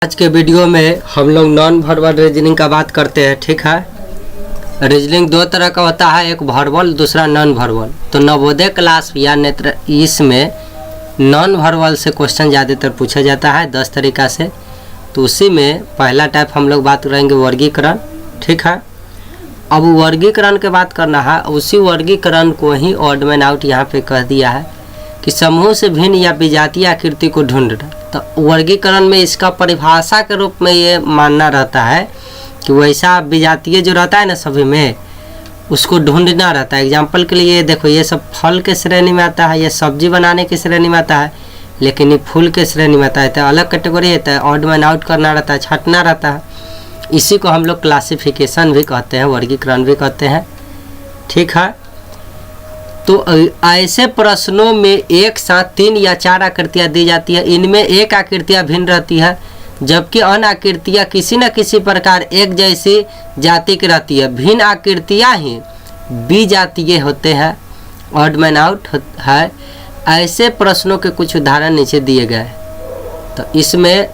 आज के वीडियो में हम लोग नॉन वर्बल रीजनिंग का बात करते हैं। ठीक है, रीजनिंग दो तरह का होता है, एक वर्बल दूसरा नॉन वर्बल। तो नवोदय क्लास या नेत्र इसमें नॉन वर्बल से क्वेश्चन ज़्यादातर पूछा जाता है 10 तरीका से। तो उसी में पहला टाइप हम लोग बात करेंगे वर्गीकरण। ठीक है, अब वर्गीकरण के बात करना है, उसी वर्गीकरण को ही ऑड मैन आउट यहाँ पे कह दिया है कि समूह से भिन्न या विजातीय आकृति को ढूंढना। तो वर्गीकरण में इसका परिभाषा के रूप में ये मानना रहता है कि वैसा विजातीय जो रहता है ना सभी में, उसको ढूंढना रहता है। एग्जाम्पल के लिए देखो, ये सब फल के श्रेणी में आता है, ये सब्जी बनाने की श्रेणी में आता है, लेकिन ये फूल के श्रेणी में आता है। तो अलग कैटेगरी है, तो ऑड मैन आउट करना रहता है, छांटना रहता है। इसी को हम लोग क्लासिफिकेशन भी कहते हैं, वर्गीकरण भी कहते हैं। ठीक है, तो ऐसे प्रश्नों में एक साथ 3 या 4 आकृतियाँ दी जाती है। इनमें एक आकृतियाँ भिन्न रहती है, जबकि अन्य आकृतियाँ किसी न किसी प्रकार एक जैसी जाति की रहती है। भिन्न आकृतियाँ ही विजातीय होते हैं, ऑड मैन आउट है। ऐसे प्रश्नों के कुछ उदाहरण नीचे दिए गए। तो इसमें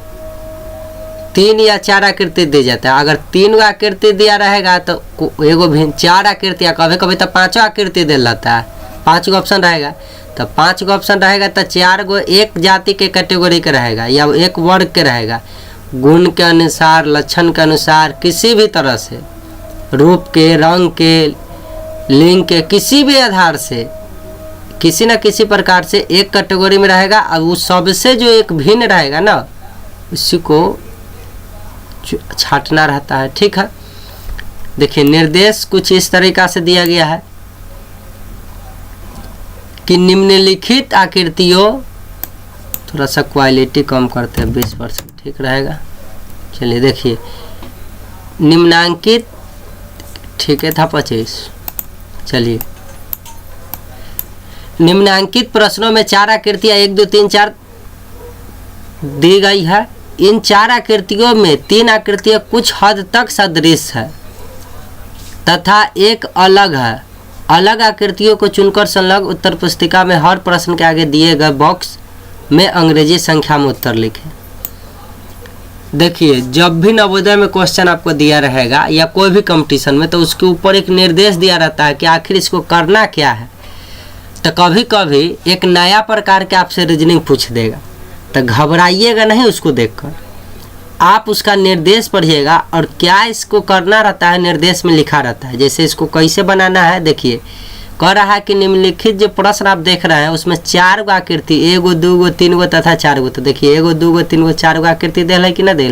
3 या 4 आकृति दी जाता है। अगर 3 आकृति दिया रहेगा तो एगो भिन्न, 4 आकृतियाँ, कभी कभी तो 5 आकृति दे जाता है, 5 गो ऑप्शन रहेगा। तो 5 गो ऑप्शन रहेगा तो 4 गो एक जाति के कैटेगरी के रहेगा या एक वर्ग के रहेगा। गुण के अनुसार, लक्षण के अनुसार, किसी भी तरह से, रूप के, रंग के, लिंग के, किसी भी आधार से, किसी न किसी प्रकार से एक कैटेगरी में रहेगा। अब उस सबसे जो एक भिन्न रहेगा ना, उसी को छांटना रहता है। ठीक है, देखिए निर्देश कुछ इस तरीका से दिया गया है कि निम्नलिखित आकृतियों, थोड़ा सा क्वालिटी कम करते हैं, 20% ठीक रहेगा। चलिए देखिए, निम्नांकित, ठीक है था 25। चलिए, निम्नांकित प्रश्नों में 4 आकृतियाँ 1 2 3 4 दी गई है। इन 4 आकृतियों में 3 आकृतियाँ कुछ हद तक सदृश है तथा एक अलग है। अलग आकृतियों को चुनकर संलग्न उत्तर पुस्तिका में हर प्रश्न के आगे दिए गए बॉक्स में अंग्रेजी संख्या में उत्तर लिखें। देखिए, जब भी नवोदय में क्वेश्चन आपको दिया रहेगा या कोई भी कंपटीशन में, तो उसके ऊपर एक निर्देश दिया रहता है कि आखिर इसको करना क्या है। तो कभी कभी एक नया प्रकार के आपसे रीजनिंग पूछ देगा, तो घबराइएगा नहीं। उसको देखकर आप उसका निर्देश पढ़िएगा और क्या इसको करना रहता है, निर्देश में लिखा रहता है। जैसे इसको कैसे बनाना है, देखिए कह रहा है कि निम्नलिखित जो प्रश्न आप देख रहे हैं उसमें 4 गो आकृति, 1 गो 2 गो 3 गो तथा 4 गो। तो देखिए 1 गो 2 गो 3 गो 4 गो आकृति दे है कि ना दे।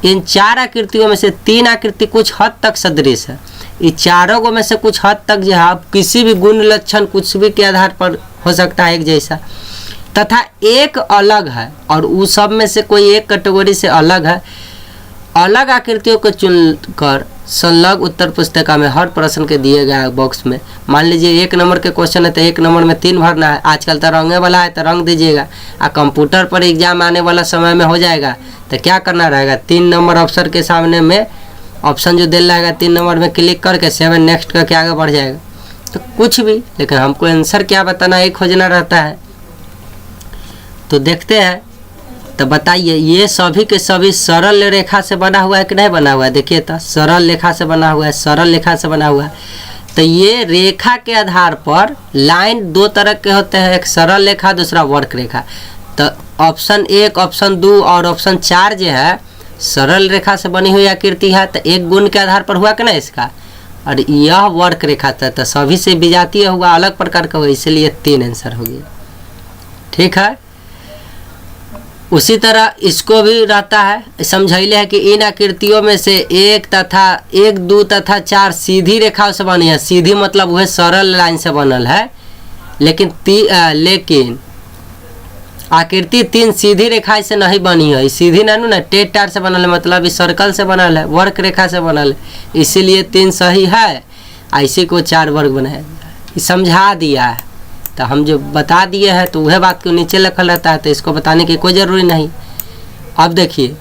इन 4 आकृतियों में से 3 आकृति कुछ हद तक सदृश है। ये 4 गो में से कुछ हद तक जो है किसी भी गुण, लक्षण, कुछ भी के आधार पर हो सकता है एक जैसा, तथा एक अलग है और उस सब में से कोई एक कैटेगरी से अलग है। अलग आकृतियों को चुनकर संलग्न उत्तर पुस्तिका में हर प्रश्न के दिए गए बॉक्स में, मान लीजिए 1 नंबर के क्वेश्चन है तो 1 नंबर में 3 भरना है। आजकल तो रंगे वाला है तो रंग दीजिएगा। कंप्यूटर पर एग्जाम आने वाला समय में हो जाएगा तो क्या करना रहेगा, 3 नंबर ऑप्शन के सामने में ऑप्शन जो दे रहेगा 3 नंबर में क्लिक करके 7 नेक्स्ट करके आगे बढ़ जाएगा। तो कुछ भी, लेकिन हमको आंसर क्या बताना, एक खोजना रहता है। तो देखते हैं, तो बताइए ये सभी के सभी सरल रेखा से बना हुआ है कि नहीं बना हुआ है। देखिए तो सरल रेखा से बना हुआ है, सरल रेखा से बना हुआ है। तो ये रेखा के आधार पर लाइन 2 तरह के होते हैं, एक सरल रेखा, दूसरा वक्र रेखा। तो ऑप्शन 1, ऑप्शन 2 और ऑप्शन 4 जो है सरल रेखा से बनी हुई आकृति है। तो एक गुण के आधार पर हुआ कि ना इसका, और यह वक्र रेखा था तो सभी से विजातीय हुआ, अलग प्रकार का हुआ, इसलिए 3 आंसर हो गया। ठीक है, उसी तरह इसको भी रहता है, समझाइले है कि इन आकृतियों में से 1 तथा 1 2 तथा 4 सीधी रेखा से बनी है। सीधी मतलब वह सरल लाइन से बनल है, लेकिन आकृति 3 सीधी रेखा से नहीं बनी है। सीधी ना टेढ़ से बनल है, मतलब इस सर्कल से बनल है, वर्ग रेखा से बनल है, इसीलिए 3 सही है। ऐसे को 4 वर्ग बनाया, समझा दिया है। तो हम जो बता दिए हैं तो वह बात को नीचे लिखल रहता है, तो इसको बताने की कोई ज़रूरी नहीं। अब देखिए,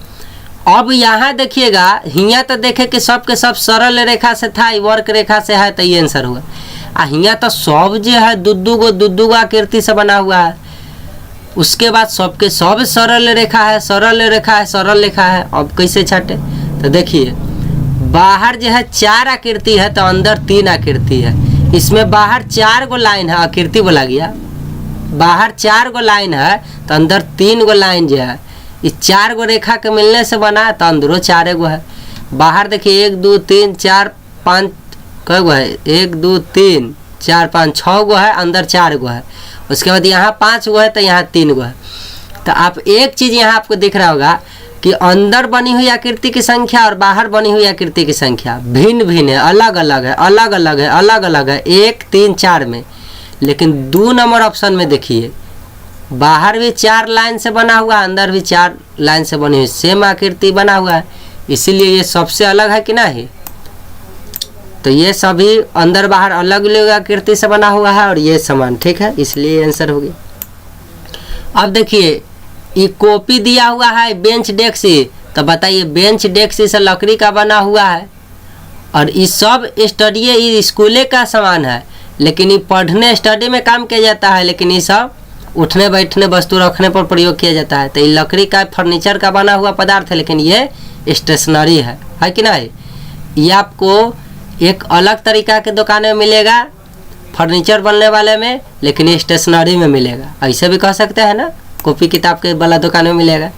अब यहाँ देखिएगा, हियाँ तो देखे कि सब के सब सरल रेखा से था, वर्ग रेखा से है, तो ये आंसर हुआ। हियाँ तो सब जो है 2 गो आकृति से बना हुआ है। उसके बाद सबके सब सरल रेखा है, सरल रेखा है, सरल रेखा है। अब कैसे छाटे? तो देखिए बाहर जो है 4 आकृति है तो अंदर 3 आकृति है। इसमें बाहर 4 गो लाइन है, आकृति बोला गया, बाहर 4 गो लाइन है तो अंदर 3 गो लाइन जो है, इस 4 गो रेखा के मिलने से बना है तो अंदरों 4 गो है। बाहर देखिए 1 2 3 4 5 कै गो है, 1 2 3 4 5 6 गो है, अंदर 4 गो है। उसके बाद यहाँ 5 गो है तो यहाँ 3 गो है। तो आप एक चीज़ यहाँ आपको दिख रहा होगा कि अंदर बनी हुई आकृति की संख्या और बाहर बनी हुई आकृति की संख्या भिन्न भिन्न है, अलग अलग है, अलग अलग है, अलग अलग है 1 3 4 में। लेकिन 2 नंबर ऑप्शन में देखिए बाहर भी 4 लाइन से बना हुआ, अंदर भी 4 लाइन से बनी हुई सेम आकृति बना हुआ है, इसीलिए ये सबसे अलग है कि नहीं। तो ये सभी अंदर बाहर अलग अलग आकृति से बना हुआ है और ये समान, ठीक है, इसलिए आंसर हो गया। अब देखिए ये कॉपी दिया हुआ है बेंच डेस्क, तो बताइए बेंच डेस्क से लकड़ी का बना हुआ है और ये सब स्टडी ये स्कूले का सामान है, लेकिन ये पढ़ने स्टडी में काम किया जाता है, लेकिन ये सब उठने बैठने वस्तु रखने पर प्रयोग किया जाता है। तो ये लकड़ी का फर्नीचर का बना हुआ पदार्थ है, लेकिन ये स्टेशनरी है कि नहीं। ये आपको एक अलग तरीका के दुकान में मिलेगा फर्नीचर बनने वाले में, लेकिन ये स्टेशनरी में मिलेगा। ऐसे भी कह सकते हैं ना, कॉपी किताब के वाला दुकान में मिलेगा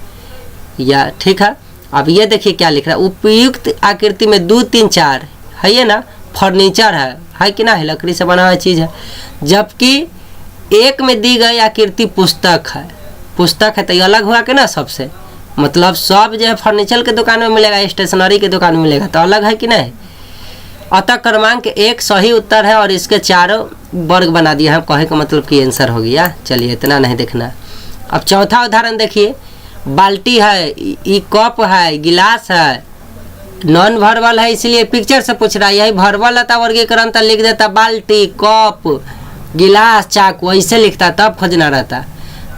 या, ठीक है। अब ये देखिए क्या लिख रहा है, उपयुक्त आकृति में 2 3 4 है ये ना, फर्नीचर है कि ना, है लकड़ी से बना हुआ चीज़ है। जबकि एक में दी गई आकृति पुस्तक है, पुस्तक है तो ये अलग हुआ कि ना सबसे, मतलब सब जो है फर्नीचर के दुकान में मिलेगा, स्टेशनरी के दुकान में मिलेगा, तो अलग है कि नहीं। अतः क्रमांक 1 सही उत्तर है और इसके चारों वर्ग बना दिया है, कहे का मतलब कि आंसर हो गया। चलिए इतना नहीं देखना। अब चौथा उदाहरण देखिए, बाल्टी है, ई कप है, गिलास है, नॉन वर्बल है इसलिए पिक्चर से पूछ रहा है। यही वर्बल था वर्गीकरण था लिख देता बाल्टी कप गिलास चाकू, ऐसे लिखता तब खोजना रहता।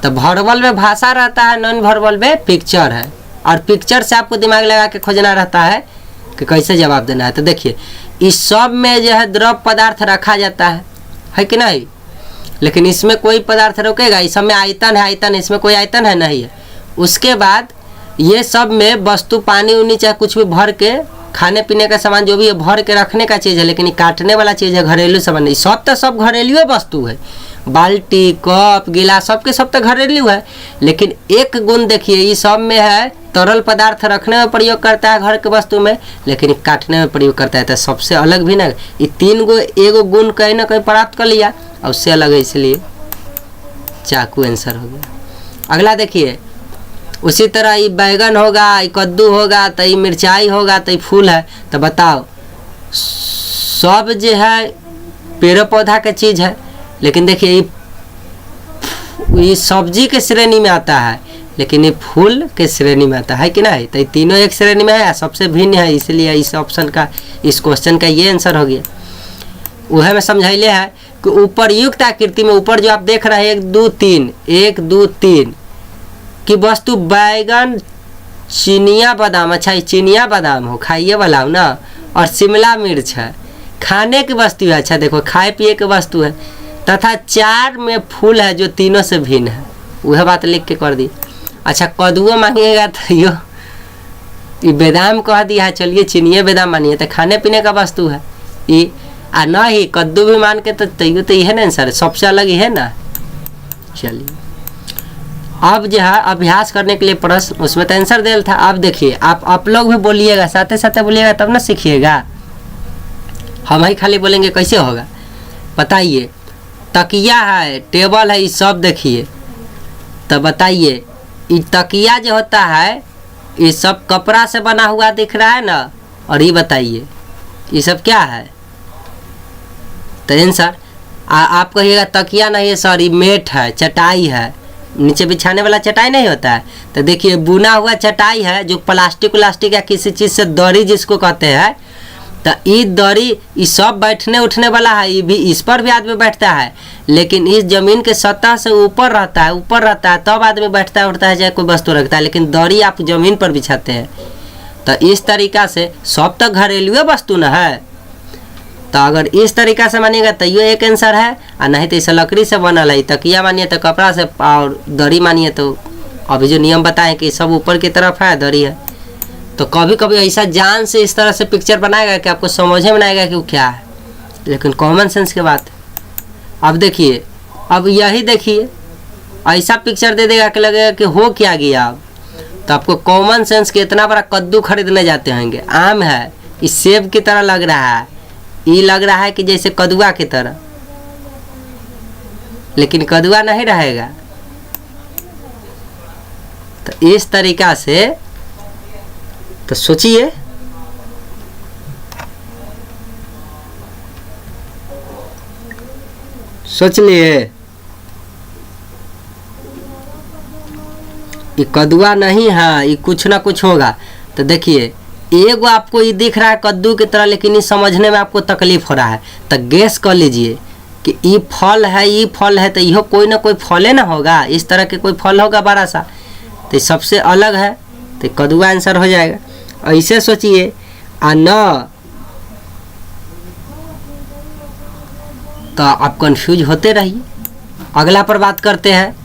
तो वर्बल में भाषा रहता है, नॉन वर्बल में पिक्चर है, और पिक्चर से आपको दिमाग लगा के खोजना रहता है कि कैसे जवाब देना है। तो देखिए इस सब में जो है द्रव पदार्थ रखा जाता है कि नहीं, लेकिन इसमें कोई पदार्थ रुकेगा, इस सब में आयतन है, आयतन इसमें कोई आयतन है नहीं है। उसके बाद ये सब में वस्तु पानी उनी चाहे कुछ भी भर के, खाने पीने का सामान जो भी है भर के रखने का चीज़ है, लेकिन ये काटने वाला चीज़ है, घरेलू सामान नहीं। सब तो सब घरेलू वस्तु है, बाल्टी कप गिलास सबके सब तो घरेलू है, लेकिन एक गुण देखिए ये सब में है तरल पदार्थ रखने में प्रयोग करता है घर के वस्तु में, लेकिन काटने में प्रयोग करता है। तो सबसे अलग भी ना, ये 3 गो एगो गुण कहीं ना कहीं प्राप्त कर लिया और उससे अलग है, इसलिए चाकू आंसर हो गया। अगला देखिए, उसी तरह ये बैगन होगा, ये कद्दू होगा, तो ये मिर्चाई होगा, तो ये फूल है। तो बताओ सब जो है पेड़ पौधा का चीज़ है, लेकिन देखिए ये सब्जी के श्रेणी में आता है, लेकिन ये फूल के श्रेणी में आता है कि नहीं। तो ये तीनों एक श्रेणी में है, सबसे भिन्न है, इसलिए इस ऑप्शन का, इस क्वेश्चन का ये आंसर हो गया। वह में समझाइले है कि उपर्युक्त आकृति में ऊपर जो आप देख रहे हैं 1 2 3 कि वस्तु बैगन चिनिया बादाम, अच्छा ये चिनिया बादाम हो खाइए वाला हो ना, और शिमला मिर्च है खाने की वस्तु है, अच्छा देखो खाए पिए की वस्तु है, तथा 4 में फूल है जो तीनों से भिन्न है। वह बात लिख के कर दी। अच्छा कद्दुओ मांगिएगा तो ये बादाम कह दिया है, चलिए चिनिया बादाम मानिए तो खाने पीने का वस्तु है ये, आ ना ही कद्दू भी मान के तो तैयो तो ये ना सर, सबसे अलग ही है ना। चलिए अब जो है अभ्यास करने के लिए प्रश्न, उसमें तो आंसर देल था। अब देखिए आप लोग भी बोलिएगा, साथ साथ बोलिएगा तब ना सीखिएगा, हम ही खाली बोलेंगे कैसे होगा। बताइए तकिया है, टेबल है, ये सब देखिए, तो बताइए ये तकिया जो होता है ये सब कपड़ा से बना हुआ दिख रहा है ना, और ये बताइए ये सब क्या है। तो आंसर आप कहिएगा तकिया नहीं है सर, ये मेट है, चटाई है, नीचे बिछाने वाला चटाई नहीं होता है। तो देखिए बुना हुआ चटाई है जो प्लास्टिक या किसी चीज़ से दरी जिसको कहते हैं, तो ये दरी ये सब बैठने उठने वाला है, ये भी इस पर भी आदमी बैठता है, लेकिन इस जमीन के सतह से ऊपर रहता है तब आदमी बैठता है उठता है चाहे कोई वस्तु रखता है, लेकिन दरी आप जमीन पर बिछाते हैं। तो इस तरीका से सब तो घरेलू वस्तु न है। तो अगर इस तरीका से मानिएगा तो ये एक आंसर है, और नहीं तो इसे लकड़ी से बनल है, तकिया मानिए तो कपड़ा से, और दरी मानिए तो अभी जो नियम बताएं कि सब ऊपर की तरफ है, दरी है। तो कभी कभी ऐसा जान से इस तरह से पिक्चर बनाएगा कि आपको समझ में नहीं आएगा कि वो क्या है, लेकिन कॉमन सेंस की बात है। अब देखिए, अब यही देखिए, ऐसा पिक्चर दे देगा कि लगेगा कि हो क्या गया। अब तो आपको कॉमन सेंस के इतना बड़ा कद्दू खरीदने जाते होंगे, आम है, इस सेब की तरह लग रहा है, ये लग रहा है कि जैसे कदुआ की तरह, लेकिन कदुआ नहीं रहेगा। तो इस तरीका से तो सोचिए, सोच लिए, ये कदुआ नहीं है, ये कुछ ना कुछ होगा। तो देखिए, एगो आपको ये दिख रहा है कद्दू की तरह, लेकिन ये समझने में आपको तकलीफ हो रहा है। तो गैस कर लीजिए कि ये फल है, ये फल है, तो यह कोई ना कोई फले ना होगा, इस तरह के कोई फल होगा बड़ा सा, तो ये सबसे अलग है, तो कद्दुआ आंसर हो जाएगा। ऐसे सोचिए, न तो आप कंफ्यूज होते रहिए। अगला पर बात करते हैं।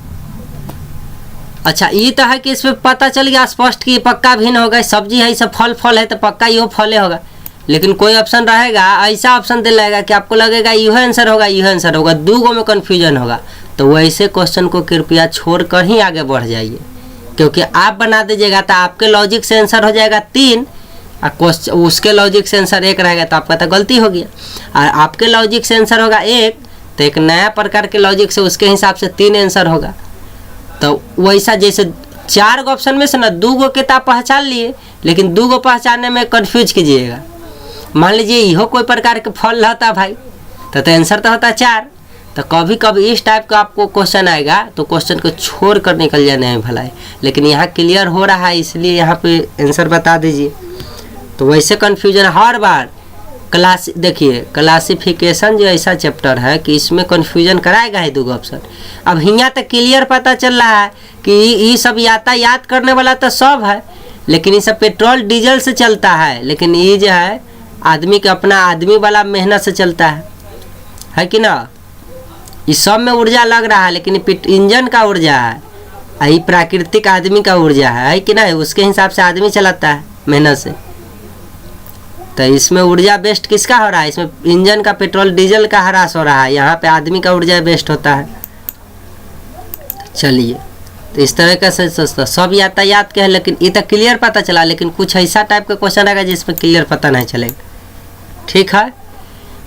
अच्छा, ये तो है कि इसमें पता चल गया स्पष्ट कि पक्का भिन्न होगा, सब्जी है, सब फल फल है, तो पक्का यो फले होगा। लेकिन कोई ऑप्शन रहेगा, ऐसा ऑप्शन दे लगेगा कि आपको लगेगा यह आंसर होगा, यह आंसर होगा, दो गो में कन्फ्यूजन होगा। तो वैसे क्वेश्चन को कृपया छोड़कर ही आगे बढ़ जाइए, क्योंकि आप बना दीजिएगा तो आपके लॉजिक से आंसर हो जाएगा 3, और क्वेश्चन उसके लॉजिक से आंसर 1 रहेगा, तो आपका तो गलती हो गया। और आपके लॉजिक से आंसर होगा 1, तो एक नया प्रकार के लॉजिक से उसके हिसाब से 3 आंसर होगा। तो वैसा जैसे 4 गो ऑप्शन में से ना 2 गो के तो आप पहचान लिए, लेकिन 2 गो पहचानने में कन्फ्यूज कीजिएगा। मान लीजिए यहो कोई प्रकार के फल रहता भाई, तो आंसर तो होता 4। तो कभी कभी इस टाइप का आपको क्वेश्चन आएगा, तो क्वेश्चन को छोड़ कर निकल जाने में भलाई, लेकिन यहाँ क्लियर हो रहा है, इसलिए यहाँ पे आंसर बता दीजिए। तो वैसे कन्फ्यूजन हर बार देखिए, क्लासिफिकेशन जो ऐसा चैप्टर है कि इसमें कन्फ्यूजन कराएगा ही 2 ऑप्शन। अब यहाँ तक क्लियर पता चल रहा है कि ये सब यातायात करने वाला तो सब है, लेकिन ये सब पेट्रोल डीजल से चलता है, लेकिन ये जो है आदमी के अपना आदमी वाला मेहनत से चलता है कि ना। इस सब में ऊर्जा लग रहा है, लेकिन इंजन का ऊर्जा है, यही प्राकृतिक आदमी का ऊर्जा है कि ना, उसके हिसाब से आदमी चलाता है मेहनत से। तो इसमें ऊर्जा बेस्ट किसका हो रहा है, इसमें इंजन का पेट्रोल डीजल का ह्रास हो रहा है, यहाँ पे आदमी का ऊर्जा बेस्ट होता है। चलिए, तो इस तरह का सोचता सब यातायात के है, लेकिन ये तो क्लियर पता चला, लेकिन कुछ ऐसा टाइप का क्वेश्चन आएगा जिसमें क्लियर पता नहीं चलेगा। ठीक है,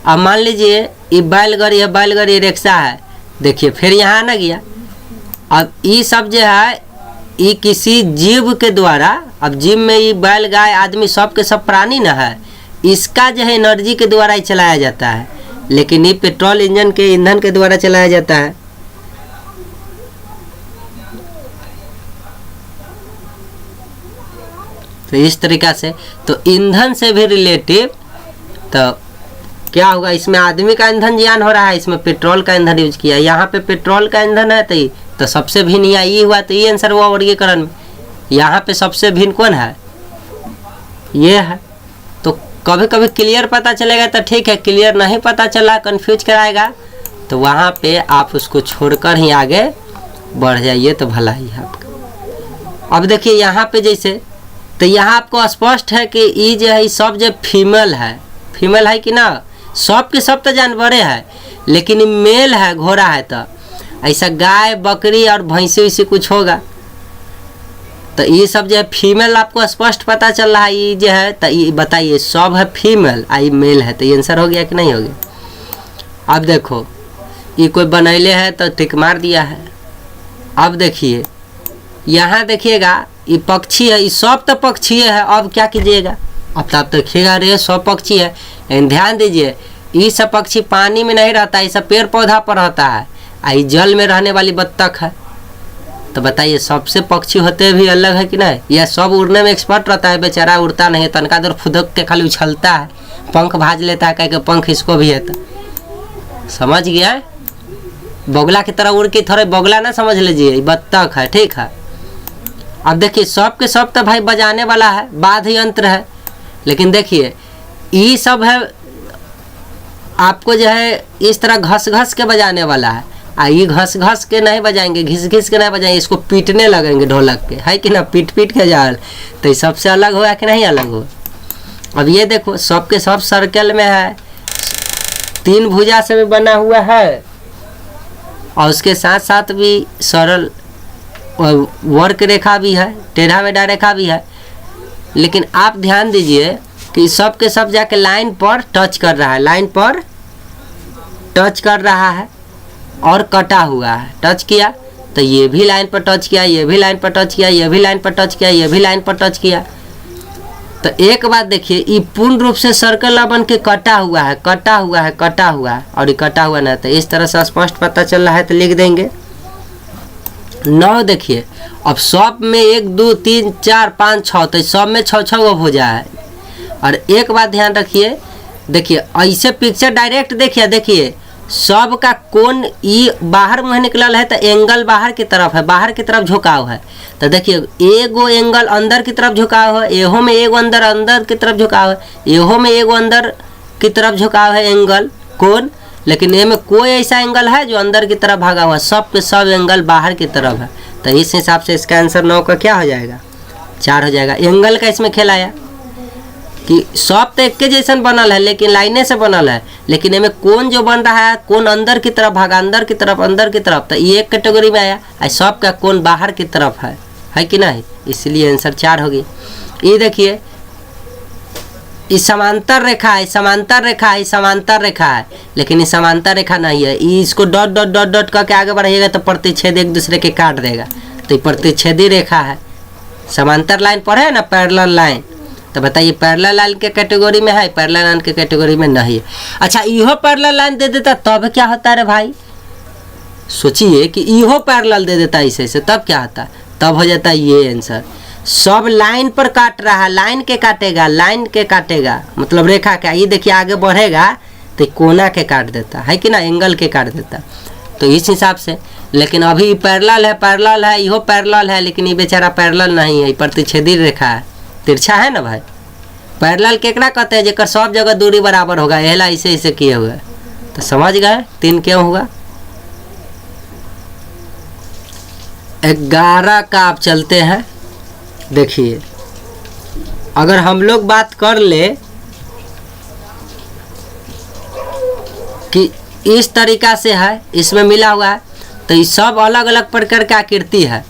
अब मान लीजिए ये बैलगाड़ी है, बैलगाड़ी रिक्शा है, देखिए फिर यहाँ ना गया। अब ये सब जो है ये किसी जीव के द्वारा, अब जीव में ये बैल गाय आदमी सब के सब प्राणी ना है, इसका जो है एनर्जी के द्वारा ही चलाया जाता है, लेकिन ये पेट्रोल इंजन के ईंधन के द्वारा चलाया जाता है। तो इस तरीका से तो ईंधन से भी रिलेटिव तो क्या होगा, इसमें आदमी का ईंधन जियान हो रहा है, इसमें पेट्रोल का ईंधन यूज किया, यहाँ पे पेट्रोल का ईंधन है, तो सबसे भिन्न ये हुआ, तो ये आंसर हुआ वर्गीकरण में। यहाँ पे सबसे भिन्न कौन है, ये है। तो कभी कभी क्लियर पता चलेगा तो ठीक है, क्लियर नहीं पता चला कंफ्यूज कराएगा, तो वहाँ पे आप उसको छोड़कर ही आगे बढ़ जाइए, तो भला ही है आपका। अब देखिए यहाँ पे जैसे, तो यहाँ आपको स्पष्ट है कि ये जो है सब जो फीमेल है कि ना, सब के सब तो जानवरे है, लेकिन मेल है, घोड़ा है, तो ऐसा गाय बकरी और भैंसी वैसी कुछ होगा। तो ये सब जो है फीमेल आपको स्पष्ट पता चल रहा है, ये जो है, तो ये बताइए सब है फीमेल, आई मेल है, तो ये आंसर हो गया कि नहीं हो गया। अब देखो ये कोई बनैले है तो टिक मार दिया है। अब देखिए यहाँ देखिएगा ये पक्षी है, ये सब तो पक्षी है। अब क्या कीजिएगा, अब तो आप देखिएगा रे सब पक्षी है, लेकिन ध्यान दीजिए ये सब पक्षी पानी में नहीं रहता है, ये सब पेड़ पौधा पर रहता है, आई जल में रहने वाली बत्तख है। तो बताइए सबसे पक्षी होते भी अलग है कि नहीं, यह सब उड़ने में एक्सपर्ट रहता है, बेचारा उड़ता नहीं है, तनका देर फुदक के खाली उछलता है, पंख भाज लेता है, कह के पंख इसको भी है। तो समझ गया, बगुला की तरह उड़ के, थोड़े बगुला ना समझ लीजिए, बत्तख है, ठीक है। अब देखिए सब के सब तो भाई बजाने वाला है, वाद्य यंत्र है, लेकिन देखिए ये सब है आपको जो है इस तरह घस घस के बजाने वाला है। ये घस घस के नहीं बजाएंगे, घिस घिस के नहीं बजाएंगे, इसको पीटने लगेंगे ढोलक के, है कि ना, पीट पीट के जाल। तो ये सबसे अलग होगा कि नहीं अलग हो। अब ये देखो सब के सब सर्कल में है, 3 भुजा से भी बना हुआ है और उसके साथ साथ भी सरल वर्क रेखा भी है, टेढ़ा मेढ़ा रेखा भी है। लेकिन आप ध्यान दीजिए कि सब के सब जाके लाइन पर टच कर रहा है, लाइन पर टच कर रहा है और कटा हुआ है। टच किया तो ये भी लाइन पर टच किया, ये भी लाइन पर टच किया, ये भी लाइन पर टच किया, ये भी लाइन पर टच किया। तो एक बात देखिए, ये पूर्ण रूप से सर्कल बन के कटा हुआ है, कटा हुआ है, कटा हुआ है, और ये कटा हुआ ना। तो इस तरह से स्पष्ट पता चल रहा है तो लिख देंगे 9। देखिए अब सब में 1 2 3 4 5 6, तो सब में 6 गो भुजा है। और एक बात ध्यान रखिए, देखिए ऐसे पिक्चर डायरेक्ट देखिए सब का कोण ये बाहर मुँह निकलल है तो एंगल बाहर की तरफ है, बाहर की तरफ झुकाव है। तो देखिए एगो एंगल अंदर की तरफ झुकाव है, एहो में एगो अंदर की तरफ झुकाव है, एहो में एगो अंदर की तरफ झुकाव है एंगल कोण। लेकिन ये में कोई ऐसा एंगल है जो अंदर की तरफ भागा हुआ, सब के सब एंगल बाहर की तरफ है। तो इस हिसाब से इसका आंसर 9 का क्या हो जाएगा, 4 हो जाएगा। एंगल का इसमें खेल आया कि सब तो एक के जैसन बनल है लेकिन लाइने से बनल है, लेकिन इनमें कोण जो बन रहा है कोण अंदर की तरफ भागा, अंदर की तरफ। तो ये एक कैटेगरी में आया, सब का कोण बाहर की तरफ है कि नहीं, इसलिए आंसर 4 होगी। ये देखिए ये समांतर रेखा है, समांतर रेखा है, समांतर रेखा है, लेकिन ये समांतर रेखा नहीं है। इसको डॉट डॉट डॉट डॉट करके आगे बढ़ाइएगा तो प्रतिच्छेद एक दूसरे के काट देगा। तो ये प्रतिच्छेदी रेखा है, समांतर लाइन पर है ना, पैरेलल लाइन। तो बताइए पैरेलल लाइन के कैटेगरी में है, पैरेलल लाइन के कैटेगरी में नहीं है। अच्छा इहो पैरेलल लाइन दे देता तब क्या होता है रे भाई, सोचिए कि इहो पैरेलल दे देता ऐसे तब क्या होता, तब हो जाता है ये आंसर। सब लाइन पर काट रहा है, लाइन के काटेगा, लाइन के काटेगा मतलब रेखा का। ये देखिए आगे बढ़ेगा तो कोना के काट देता है कि ना, एंगल के काट देता। तो इस हिसाब से, लेकिन अभी पैरेलल है, इहो पैरेलल है, लेकिन ये बेचारा पैरेलल नहीं है, प्रतिच्छेदी रेखा है, तिरछा है ना भाई। पैरेलल केकरा कहते हैं, जेकर सब जगह दूरी बराबर होगा, एहला ऐसे किए हुए। तो समझ गए 3 क्यों होगा। 11 का आप चलते हैं। देखिए अगर हम लोग बात कर ले कि इस तरीका से है, इसमें मिला हुआ है, तो ये सब अलग अलग प्रकार की आकृति है।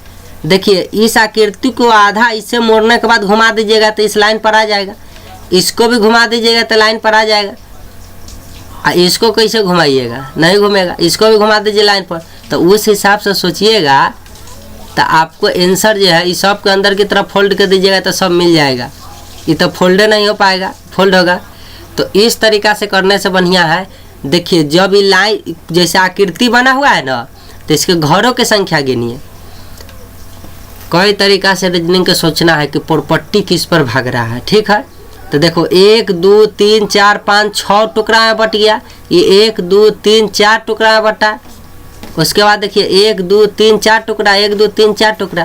देखिए इस आकृति को आधा इससे मोड़ने के बाद घुमा दीजिएगा तो इस लाइन पर आ जाएगा, इसको भी घुमा दीजिएगा तो लाइन पर आ जाएगा। इसको कैसे घुमाइएगा, नहीं घूमेगा, इसको भी घुमा दीजिए लाइन पर। तो उस हिसाब से सोचिएगा तो आपको आंसर जो है इस सब के अंदर की तरफ फोल्ड कर दीजिएगा तो सब मिल जाएगा। ये तो फोल्ड नहीं हो पाएगा, फोल्ड होगा। तो इस तरीका से करने से बढ़िया है। देखिए जब ये लाइन जैसे आकृति बना हुआ है ना, तो इसके घरों की संख्या गिनिए। कई तरीका से रीजनिंग के सोचना है कि प्रॉपर्टी किस पर भाग रहा है, ठीक है। तो देखो 1 2 3 4 5 6 टुकड़ा में बट गया, ये 1 2 3 4 टुकड़ा में बटा। उसके बाद देखिए 1 2 3 4 टुकड़ा, 1 2 3 4 टुकड़ा।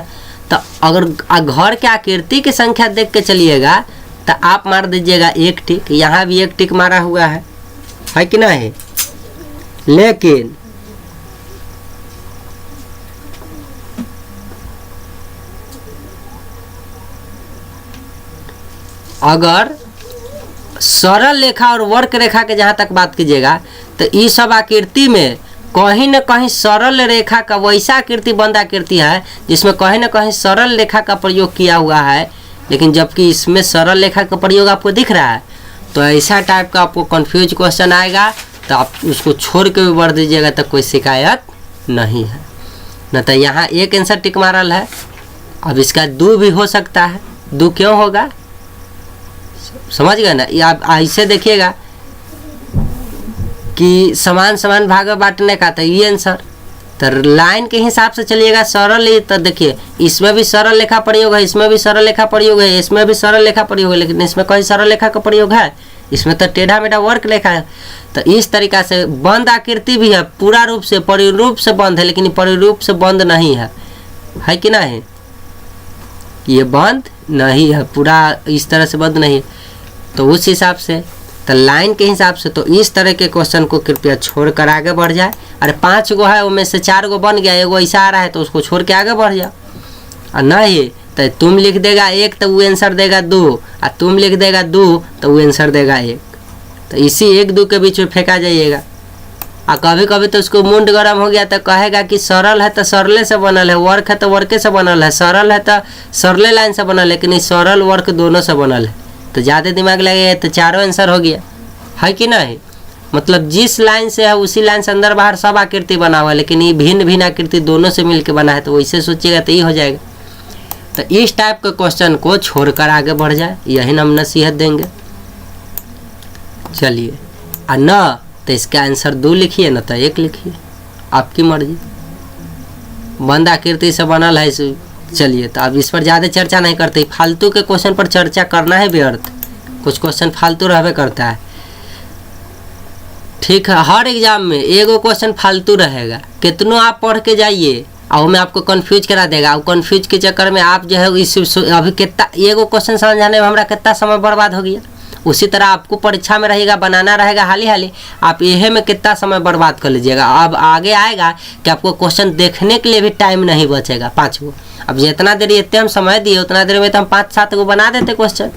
तो अगर घर के आकृति की संख्या देख के चलिएगा तो आप मार दीजिएगा 1 टिक, यहाँ भी 1 टिक मारा हुआ है कि नहीं। लेकिन अगर सरल रेखा और वक्र रेखा के जहाँ तक बात कीजिएगा तो ये सब आकृति में कहीं न कहीं सरल रेखा का वैसा आकृति बंद आकृति है जिसमें कहीं न कहीं सरल रेखा का प्रयोग किया हुआ है, लेकिन जबकि इसमें सरल रेखा का प्रयोग आपको दिख रहा है। तो ऐसा टाइप का आपको कंफ्यूज क्वेश्चन आएगा तो आप उसको छोड़ के भी बढ़ दीजिएगा तो कोई शिकायत नहीं है। न तो यहाँ 1 आंसर टिक मारल है, अब इसका 2 भी हो सकता है। 2 क्यों होगा, समझ गए ना। ये आप ऐसे देखिएगा कि समान समान भाग बांटने का, तो ये आंसर। तो लाइन के हिसाब से चलिएगा सरल ही, तो देखिए इसमें भी सरल रेखा प्रयोग है, इसमें भी सरल रेखा प्रयोग है, इसमें भी सरल रेखा प्रयोग है, लेकिन इसमें कोई सरल रेखा का प्रयोग है, इसमें तो टेढ़ा मेढ़ा वर्क रेखा है। तो इस तरीका से बंद आकृति भी है, पूरा रूप से परिरूप से बंद है, लेकिन परिरूप से बंद नहीं है कि नहीं। ये बंद नहीं है, पूरा इस तरह से बंद नहीं। तो उस हिसाब से तो लाइन के हिसाब से तो इस तरह के क्वेश्चन को कृपया छोड़कर आगे बढ़ जाए। अरे 5 गो है, उनमें से 4 गो बन गया, एगो ऐसा आ रहा है तो उसको छोड़ के आगे बढ़ जाओ। और नहीं तो तुम लिख देगा 1 तो वो आंसर देगा 2, और तुम लिख देगा 2 तो वो आंसर देगा 1। तो इसी 1-2 के बीच में फेंका जाइएगा। और कभी कभी तो उसको मुंड गर्म हो गया तो कहेगा कि सरल है तो सरले से बनल है, वर्क है तो वर्के से बनल है, सरल है तो सरले लाइन से बनल है, लेकिन सरल वर्क दोनों से बनल है। तो ज़्यादा दिमाग लगे तो चारों आंसर हो गया, है कि नहीं। मतलब जिस लाइन से है उसी लाइन से अंदर बाहर सब आकृति बना हुआ है, लेकिन ये भिन्न भिन्न आकृति दोनों से मिलकर बना है, तो वैसे सोचिएगा तो ये हो जाएगा। तो इस टाइप के क्वेश्चन को छोड़कर आगे बढ़ जाए, यही हम नसीहत देंगे। चलिए, और न तो इसका आंसर 2 लिखिए, न तो 1 लिखिए, आपकी मर्जी। बंद आकृति से बनल है। चलिए, तो अब इस पर ज़्यादा चर्चा नहीं करते, फालतू के क्वेश्चन पर चर्चा करना है व्यर्थ। कुछ क्वेश्चन फालतू रहबे करता है, ठीक है। हर एग्जाम में एगो क्वेश्चन फालतू रहेगा, कितनों आप पढ़ के जाइए और मैं आपको कंफ्यूज करा देगा। और कंफ्यूज के चक्कर में आप जो है इस अभी कितना एगो क्वेश्चन समझाने में हमारा कितना समय बर्बाद हो गया। उसी तरह आपको परीक्षा में रहेगा, बनाना रहेगा हाली हाली, आप यह में कितना समय बर्बाद कर लीजिएगा। अब आगे आएगा कि आपको क्वेश्चन देखने के लिए भी टाइम नहीं बचेगा 5 गो। अब जितना देर इतने हम समय दिए उतना देर में तो हम 5-7 गो बना देते क्वेश्चन।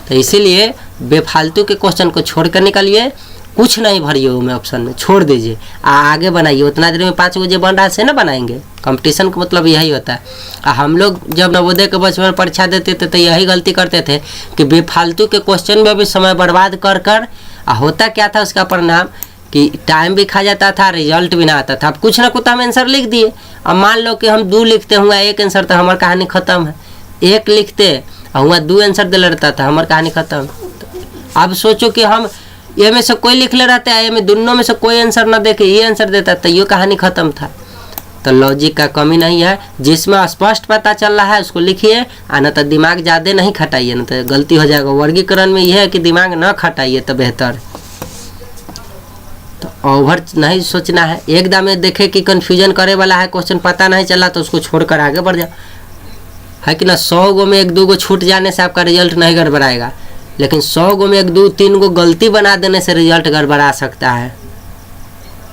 तो इसीलिए बेफालतू के क्वेश्चन को छोड़ कर निकलिए, कुछ नहीं भरिए में ऑप्शन में, छोड़ दीजिए, आगे बनाइए। उतना देर में 5 गो जो बन रहा है से ना बनाएंगे। कंपटीशन का मतलब यही होता है। हम लोग जब नवोदय के बचपन में परीक्षा देते थे तो यही गलती करते थे कि बेफालतू के क्वेश्चन में भी समय बर्बाद कर कर होता क्या था उसका परिणाम कि टाइम भी खा जाता था, रिजल्ट भी ना आता था। अब कुछ ना कुछ हम आंसर लिख दिए। अब मान लो कि हम 2 लिखते हुआ 1 आंसर, तो हमारी कहानी खत्म है। 1 लिखते हुआ 2 आंसर दिल रहता था, हमारी कहानी खत्म। अब सोचो कि हम ये में से कोई लिख ले रहते हैं, ये में दोनों में से कोई आंसर ना देखे ये आंसर देता, तो ये कहानी खत्म था। तो लॉजिक का कमी नहीं है, जिसमें स्पष्ट पता चल रहा है उसको लिखिए, और न तो दिमाग ज़्यादा नहीं खटाइए, न तो गलती हो जाएगा। वर्गीकरण में यह है कि दिमाग न खटाइए तो बेहतर। तो ओवर नहीं सोचना है, एकदम देखे कि कन्फ्यूजन करे वाला है क्वेश्चन, पता नहीं चला तो उसको छोड़कर आगे बढ़ जाओ, है कि ना। 100 गो में 1-2 गो छूट जाने से आपका रिजल्ट नहीं गड़बड़ाएगा, लेकिन 100 गो में 1-2-3 गो गलती बना देने से रिजल्ट गड़बड़ा सकता है।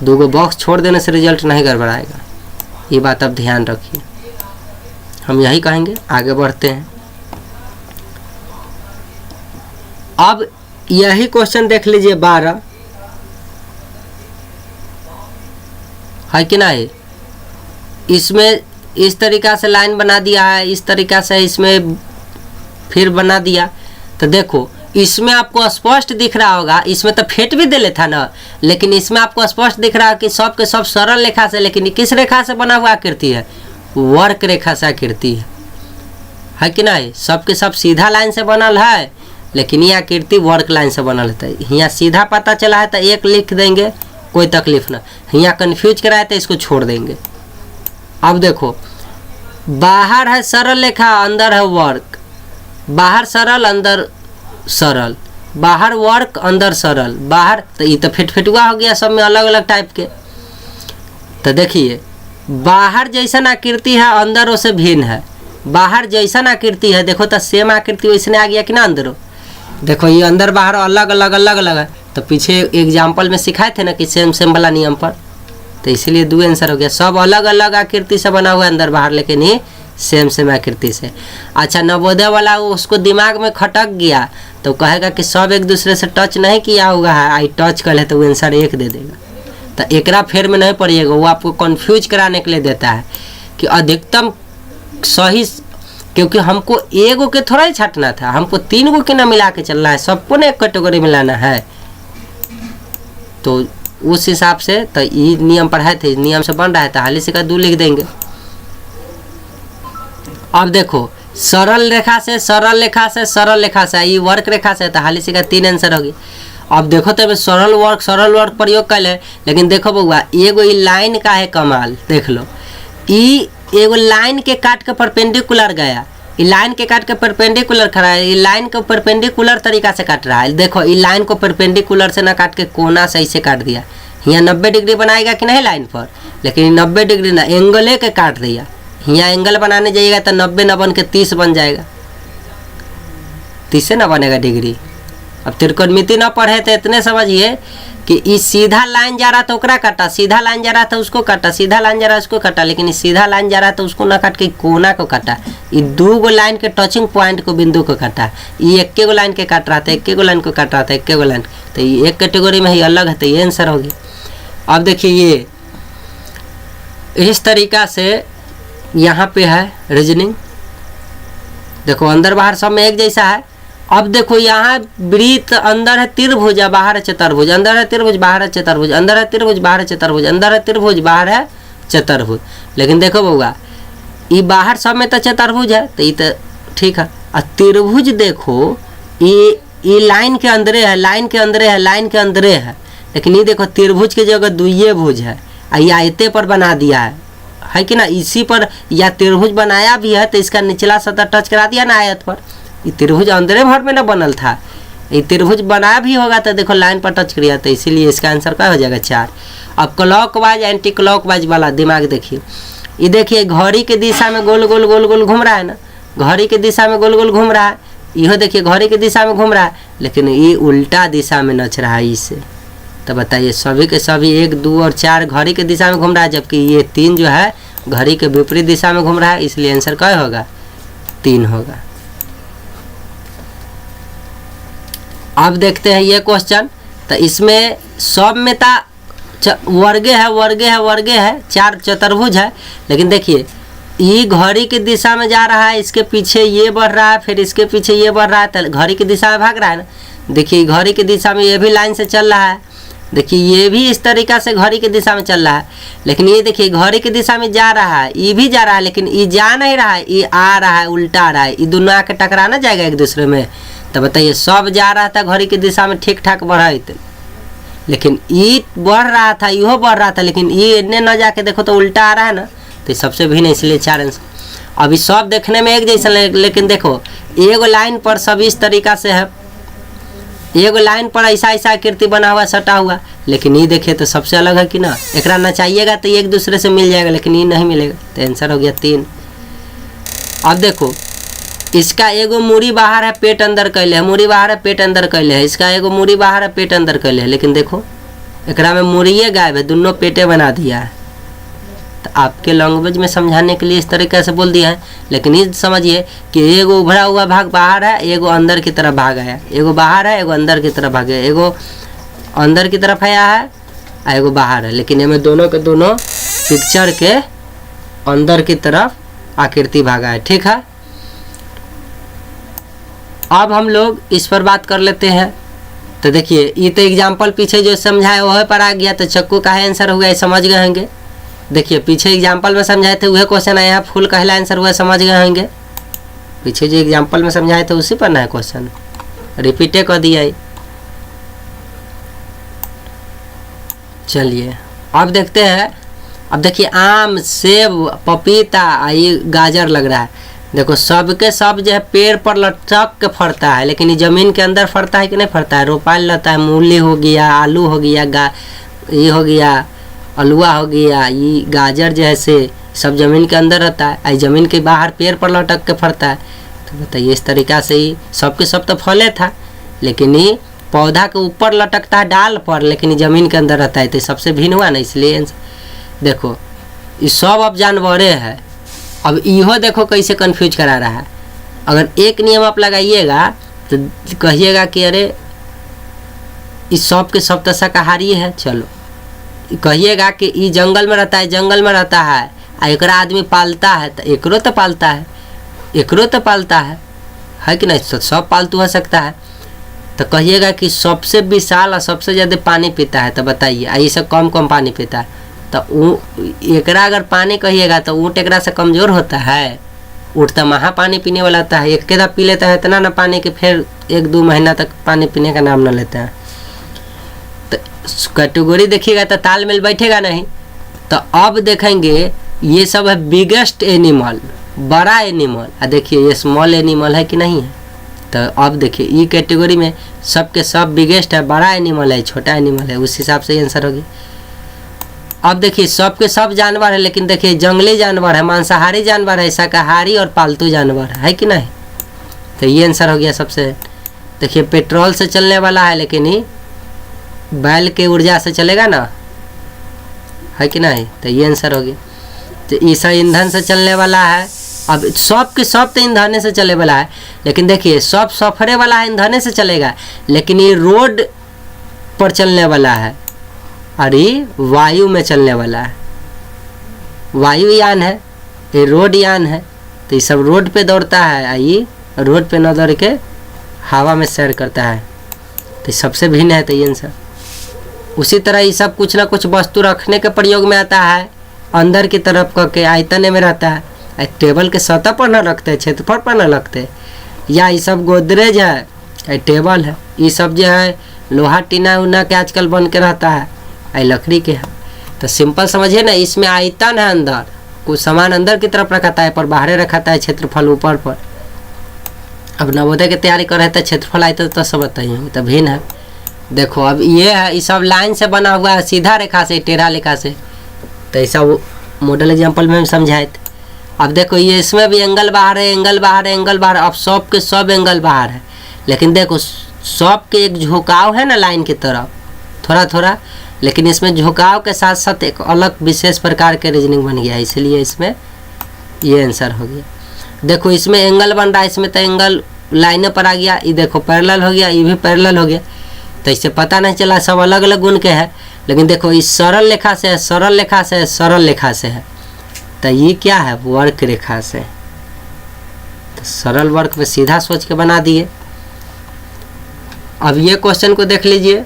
2 गो बॉक्स छोड़ देने से रिजल्ट नहीं गड़बड़ाएगा, ये बात अब ध्यान रखिए। हम यही कहेंगे, आगे बढ़ते हैं। अब यही क्वेश्चन देख लीजिए 12, है कि नहीं। इसमें इस तरीक़ा से लाइन बना दिया है, इस तरीक़ा से इसमें फिर बना दिया। तो देखो इसमें आपको स्पष्ट दिख रहा होगा, इसमें तो फेट भी दे लेता ना, लेकिन इसमें आपको स्पष्ट दिख रहा है कि सब के सब सरल रेखा से, लेकिन किस रेखा से बना हुआ आकृति है, वर्क रेखा से आकृति है कि नहीं। सब के सब सीधा लाइन से बनल है, लेकिन ये आकृति वर्क लाइन से बनल है। यहाँ सीधा पता चला है तो 1 लिख देंगे, कोई तकलीफ ना। यहाँ कन्फ्यूज कराए तो इसको छोड़ देंगे। अब देखो बाहर है सरल रेखा, अंदर है वर्क, बाहर सरल अंदर सरल, बाहर वर्क अंदर सरल, बाहर तो ये तो फिटफिटुआ हो गया, सब में अलग अलग टाइप के। तो देखिए बाहर जैसन आकृति है अंदर उससे भिन्न है, बाहर जैसन आकृति है देखो तो सेम आकृति वैसने आ गया कि ना अंदरों। देखो ये अंदर बाहर अलग अलग अलग अलग है, तो पीछे एग्जाम्पल में सिखाए थे ना कि सेम सेम वाला नियम पर, तो इसीलिए 2 आंसर हो गया। सब अलग अलग आकृति से बना हुआ है अंदर बाहर, लेकिन ये सेम सेम आकृति से। अच्छा नवोदय वाला उसको दिमाग में खटक गया तो कहेगा कि सब एक दूसरे से टच नहीं किया हुआ है, आई टच कर ले तो वो आंसर 1 दे देगा। तो एकरा फेर में नहीं पड़िएगा, वो आपको कंफ्यूज कराने के लिए देता है कि अधिकतम सही, क्योंकि हमको एगो के थोड़ा ही छाटना था, हमको 3 गो के ना मिला के चलना है, सबको ना एक कैटेगरी में लाना है। तो उस हिसाब से तो ये नियम पढ़ाए थे, नियम से बन रहा है तो हाली से का 2 लिख देंगे। अब देखो सरल रेखा से सरल रेखा से सरल रेखा से, ये वर्क रेखा से, तो हाली से का 3 आंसर होगी। अब देखो तो सरल वर्क प्रयोग कर ले, लेकिन देखो बउआ एगो ई लाइन का है कमाल, देख लो ई एगो लाइन के काट के परपेंडिकुलर गया, ई लाइन के काट के परपेंडिकुलर खड़ा है, ई लाइन को परपेंडिकुलर तरीका से काट रहा है। देखो ई लाइन को परपेंडिकुलर से ना काट के कोना से ऐसे काट दिया, यहाँ 90 डिग्री बनाएगा कि नहीं लाइन पर, लेकिन 90 डिग्री ना एंगले के काट दिया। यहाँ एंगल बनाने जाइएगा तो 90 न बन के 30 बन जाएगा, 30 से ना बनेगा डिग्री, अब त्रिकोणमिति ना पढ़े तो इतने समझिए कि इस सीधा लाइन जा रहा था ओकरा काटा, सीधा लाइन जा रहा था उसको काटा, सीधा लाइन जा रहा है उसको काटा, लेकिन इस सीधा लाइन जा रहा था उसको ना काट के कोना को काटा। ये 2 गो लाइन के टचिंग पॉइंट को बिंदु को काटा। ये 1 गो लाइन के काट रहा था, 1 गो लाइन को काट रहा था, 1 गो लाइन, तो ये एक कैटेगरी में ही अलग है, तो ये आंसर होगी। अब देखिए ये इस तरीका से यहाँ पे है रीजनिंग। देखो अंदर बाहर सब में एक जैसा है। अब देखो यहाँ वृत्त अंदर है त्रिभुज, बाहर है चतुर्भुज, अंदर है त्रिभुज, बाहर है चतुर्भुज, अंदर है त्रिभुज, बाहर है चतुर्भुज, अंदर है त्रिभुज, बाहर है चतुर्भुज। लेकिन देखो बउआ ये बाहर सब में तो चतुर्भुज है, तो ये तो ठीक है। और त्रिभुज देखो ये लाइन के अंदरे है, लाइन के अंदरे है, लाइन के अंदरे है, लेकिन ये देखो त्रिभुज की जगह दुइये भुज है, ये आयते पर बना दिया है कि ना। इसी पर या त्रिभुज बनाया भी है तो इसका निचला सतह टच करा दिया ना आयत पर। ये त्रिभुज अंदरे भर में ना बनल था, ये त्रिभुज बनाया भी होगा तो देखो लाइन पर टच किया, तो इसीलिए इसका आंसर क्या हो जाएगा 4। अब क्लॉकवाइज एंटी क्लॉकवाइज वाला दिमाग देखिए। ये देखिए घड़ी के दिशा में गोल गोल गोल गोल घूम रहा है ना, घड़ी के दिशा में गोल गोल घूम रहा है। यह देखिए घड़ी की दिशा में घूम रहा है, लेकिन ये उल्टा दिशा में नच रहा है इससे। तो बताइए सभी के सभी 1, 2 और 4 घड़ी के दिशा में घूम रहा है, जबकि ये 3 जो है घड़ी के विपरीत दिशा में घूम रहा है, इसलिए आंसर क्या होगा 3 होगा। अब देखते हैं ये क्वेश्चन। तो इसमें सौम्यता वर्गे है, वर्गे है, वर्गे है, 4 चतुर्भुज है, लेकिन देखिए ये घड़ी की दिशा में जा रहा है, इसके पीछे ये बढ़ रहा है, फिर इसके पीछे ये बढ़ रहा है, तो घड़ी की दिशा में भाग रहा है ना। देखिए घड़ी की दिशा में ये भी लाइन से चल रहा है, देखिए ये भी इस तरीका से घड़ी की दिशा में चल रहा है, लेकिन ये देखिए घड़ी की दिशा में जा रहा है, ये भी जा रहा है, लेकिन ये जा नहीं रहा है, ये आ रहा है, उल्टा आ रहा है। ये दोनों आके टकराना जाएगा एक दूसरे में। तो बताइए सब जा रहा था घड़ी की दिशा में ठीक ठाक बढ़ाते, लेकिन ये बढ़ रहा था, इहो बढ़ रहा था, लेकिन ये इतने न जाके देखो तो उल्टा आ रहा है ना, तो सबसे भिन्न, इसलिए 4 आंसर। अभी सब देखने में एक जैसा, लेकिन देखो एगो लाइन पर सब इस तरीका से है, एगो लाइन पर ऐसा ऐसा आकृति बना हुआ सटा हुआ, लेकिन ये देखिए तो सबसे अलग है कि ना। एकरा नचाइएगा तो एक दूसरे से मिल जाएगा, लेकिन ये नहीं मिलेगा, तो आंसर हो गया 3। अब देखो इसका एगो मूड़ी बाहर है, पेट अंदर कैले है, मूड़ी बाहर है, पेट अंदर कैले है, इसका एगो मूड़ी बाहर है, पेट अंदर कैले है, लेकिन देखो एकरा में मूड़िए गायब है, दोनों पेटे बना दिया है। तो आपके लैंग्वेज में समझाने के लिए इस तरीके से बोल दिया है, लेकिन ये समझिए कि एगो उभरा हुआ भाग बाहर है, एगो अंदर की तरफ भाग आया, एगो बाहर है, एगो अंदर की तरफ भाग गया, एगो अंदर की तरफ आया है, एगो बाहर है, लेकिन इनमें दोनों के दोनों पिक्चर के अंदर की तरफ आकृति भागा है। ठीक है, अब हम लोग इस पर बात कर लेते हैं। तो देखिए ये तो एग्जाम्पल पीछे जो समझाया वह पर आ गया, तो चक्कू का है आंसर हो गया, समझ गए होंगे। देखिए पीछे एग्जाम्पल में समझाए थे वह क्वेश्चन आया, फुल कहला आंसर हुआ, समझ गए होंगे। पीछे जो एग्जाम्पल में समझाए थे उसी पर ना है क्वेश्चन, रिपीटे कर दिया। चलिए अब देखते हैं। अब देखिए आम, सेब, पपीता, ये गाजर लग रहा है। देखो सबके सब जो है पेड़ पर लटक के फरता है, लेकिन ये जमीन के अंदर फरता है कि नहीं फरता है, रोपाल रहता है। मूली हो गया, आलू हो गया, ये हो गया, अलुआ हो गया, ये गाजर जैसे सब जमीन के अंदर रहता है, जमीन के बाहर पेड़ पर लटक के फरता है। तो बताइए इस तरीका से ही सबके सब तो फले था, लेकिन ये पौधा के ऊपर लटकता है डाल पर, लेकिन ये जमीन के अंदर रहता है, तो सबसे भिन्न हुआ ना, इसलिए देखो ये सब अब जानवरे है। अब इहो देखो कैसे कंफ्यूज करा रहा है। अगर एक नियम आप लगाइएगा तो कहिएगा कि अरे इस सब के सब तो शाकाहारी है, चलो कहिएगा कि ये जंगल में रहता है, जंगल में रहता है, एकरा आदमी पालता है, तो एकरो तो पालता है, एकरो तो पालता है कि नहीं, तो सब पालतू हो सकता है। तो कहिएगा कि सबसे विशाल और सबसे ज़्यादा पानी पीता है, तो बताइए ऐसे कम पानी पीता है, तो एकरा अगर पानी कहिएगा तो ऊँट एकरा से कमज़ोर होता है। ऊँट तो महा पानी पीने वाला होता है, एक दफ़ा पी लेता है इतना ना पानी कि फिर 1-2 महीना तक पानी पीने का नाम ना लेता है। तो कैटेगरी देखिएगा तो तालमेल बैठेगा नहीं। तो अब देखेंगे ये सब है बिगेस्ट एनिमल, बड़ा एनिमल, और देखिए ये स्मॉल एनिमल है कि नहीं है। तो अब देखिए ये कैटेगरी में सब के सब बिगेस्ट है, बड़ा एनिमल है, छोटा एनिमल है, उस हिसाब से आंसर होगी। अब देखिए सब के सब जानवर है, लेकिन देखिए जंगली जानवर है, मांसाहारी जानवर है, शाकाहारी और पालतू जानवर है कि नहीं। तो ये आंसर हो गया सबसे। देखिए पेट्रोल से चलने वाला है, लेकिन ये बैल के ऊर्जा से चलेगा ना, है कि नहीं? तो ये आंसर हो गया। तो ईसा ईंधन से चलने वाला है। अब सब के सब तो ईंधने से चले वाला है, लेकिन देखिए सब सफरे वाला है, ईंधने से चलेगा, लेकिन ये रोड पर चलने वाला है और ये वायु में चलने वाला है। वायुयान है, ये रोड यान है, तो ये सब रोड पे दौड़ता है, ये रोड पे न दौड़ के हवा में सैर करता है, तो सबसे भिन्न है। तो ये आंसर। उसी तरह ये सब कुछ ना कुछ वस्तु रखने के प्रयोग में आता है, अंदर की तरफ करके आयतन में रहता है, टेबल के सतह पर न रखते, क्षेत्रफल पर न रखते। या ये सब गोदरेज है, टेबल है, ये सब जो है लोहा टीना उना के आजकल बन के रहता है, आई लकड़ी के है। तो सिंपल समझिए ना, इसमें आयतन है, अंदर कुछ सामान अंदर की तरफ रखाता है, पर बाहर रखाता है क्षेत्रफल ऊपर पर। अब नवोदय की तैयारी कर रहे थे, क्षेत्रफल आयतन तो सब बताइए, तो भिन्न है। देखो अब ये है, ये सब लाइन से बना हुआ है, सीधा रेखा से, टेढ़ा रेखा से। तो ऐसा वो मॉडल एग्जाम्पल में हम समझाए थे। अब देखो ये इसमें भी एंगल बाहर है, एंगल बाहर है, एंगल बाहर। अब सब के सब एंगल बाहर है, लेकिन देखो सब के एक झुकाव है ना लाइन की तरफ, थोड़ा थोड़ा, लेकिन इसमें झुकाव के साथ साथ एक अलग विशेष प्रकार के रीजनिंग बन गया, इसलिए इसमें ये आंसर हो गया। देखो इसमें एंगल बन रहा है, इसमें तो एंगल लाइनों पर आ गया, ये देखो पैरेलल हो गया, ये भी पैरेलल हो गया। तो इससे पता नहीं चला, सब अलग अलग गुण के हैं, लेकिन देखो इस सरल रेखा से है, सरल रेखा से है, सरल रेखा से है, तो ये क्या है? वर्क रेखा से। तो सरल वर्क में सीधा सोच के बना दिए। अब ये क्वेश्चन को देख लीजिए,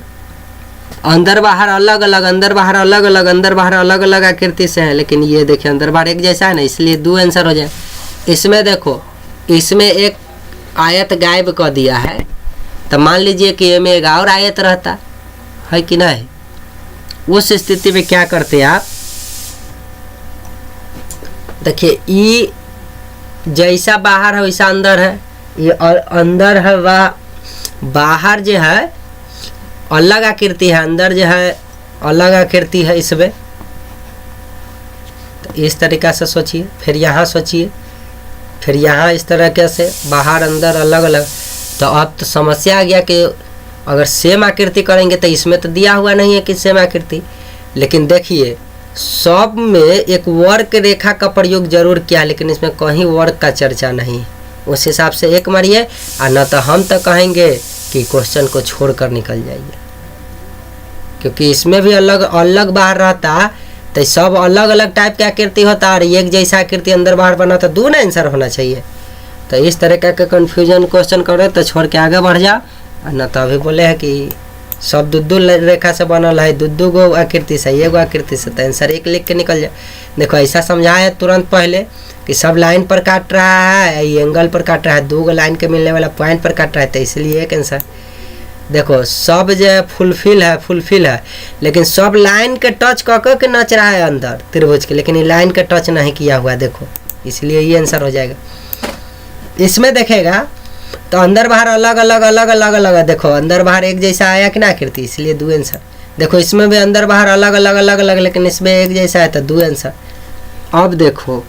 अंदर बाहर अलग अलग, अंदर बाहर अलग अलग, अंदर बाहर अलग अलग आकृति से है, लेकिन ये देखिए अंदर बाहर एक जैसा है ना, इसलिए 2 आंसर हो जाए। इसमें देखो, इसमें एक आयत गायब कर दिया है, तो मान लीजिए कि ये में एक और आयत रहता है कि नहीं, उस स्थिति में क्या करते आप? देखिए ये जैसा बाहर है वैसा अंदर है, ये अंदर है, वह बाहर जो है अलग आकृति है, अंदर जो है अलग आकृति है इसमें। तो इस तरीक़ा से सोचिए, फिर यहाँ सोचिए, फिर यहाँ इस तरह कैसे बाहर अंदर अलग अलग। तो अब तो समस्या आ गया कि अगर सेम आकृति करेंगे, तो इसमें तो दिया हुआ नहीं है कि सेम आकृति, लेकिन देखिए सब में एक वर्क रेखा का प्रयोग जरूर किया, लेकिन इसमें कहीं वर्क का चर्चा नहीं। उस हिसाब से एक मारिए, और न तो हम तो कहेंगे कि क्वेश्चन को छोड़कर निकल जाइए, क्योंकि इसमें भी अलग अलग बाहर रहता, तो सब अलग अलग टाइप की आकृति होता, और एक जैसा आकृति अंदर बाहर बना, तो 2 आंसर होना चाहिए। तो इस तरह का कन्फ्यूजन क्वेश्चन करे तो छोड़ के आगे बढ़ जाओ, और न तो अभी बोले हैं कि सब 2 रेखा से बनल है, 2 गो आकृति से, 1 गो आकृति से, तो आंसर 1 लिख के निकल जाए। देखो ऐसा समझाया तुरंत पहले कि सब लाइन पर काट रहा है, ये एंगल पर काट रहा है, 2 गो लाइन के मिलने वाला पॉइंट पर काट रहा है, तो इसलिए एक आंसर। देखो सब जो है फुलफिल है, लेकिन सब लाइन के टच कर के नच रहा है अंदर त्रिभुज के, लेकिन ये लाइन के टच नहीं किया हुआ, देखो, इसलिए ये आंसर हो जाएगा। इसमें देखेगा तो अंदर बाहर अलग अलग अलग अलग अलग है, देखो अंदर बाहर एक जैसा आया कि ना आकृति, इसलिए 2 आंसर। देखो इसमें भी अंदर बाहर अलग अलग अलग अलग, लेकिन इसमें एक जैसा है, तो 2 आंसर। अब देखो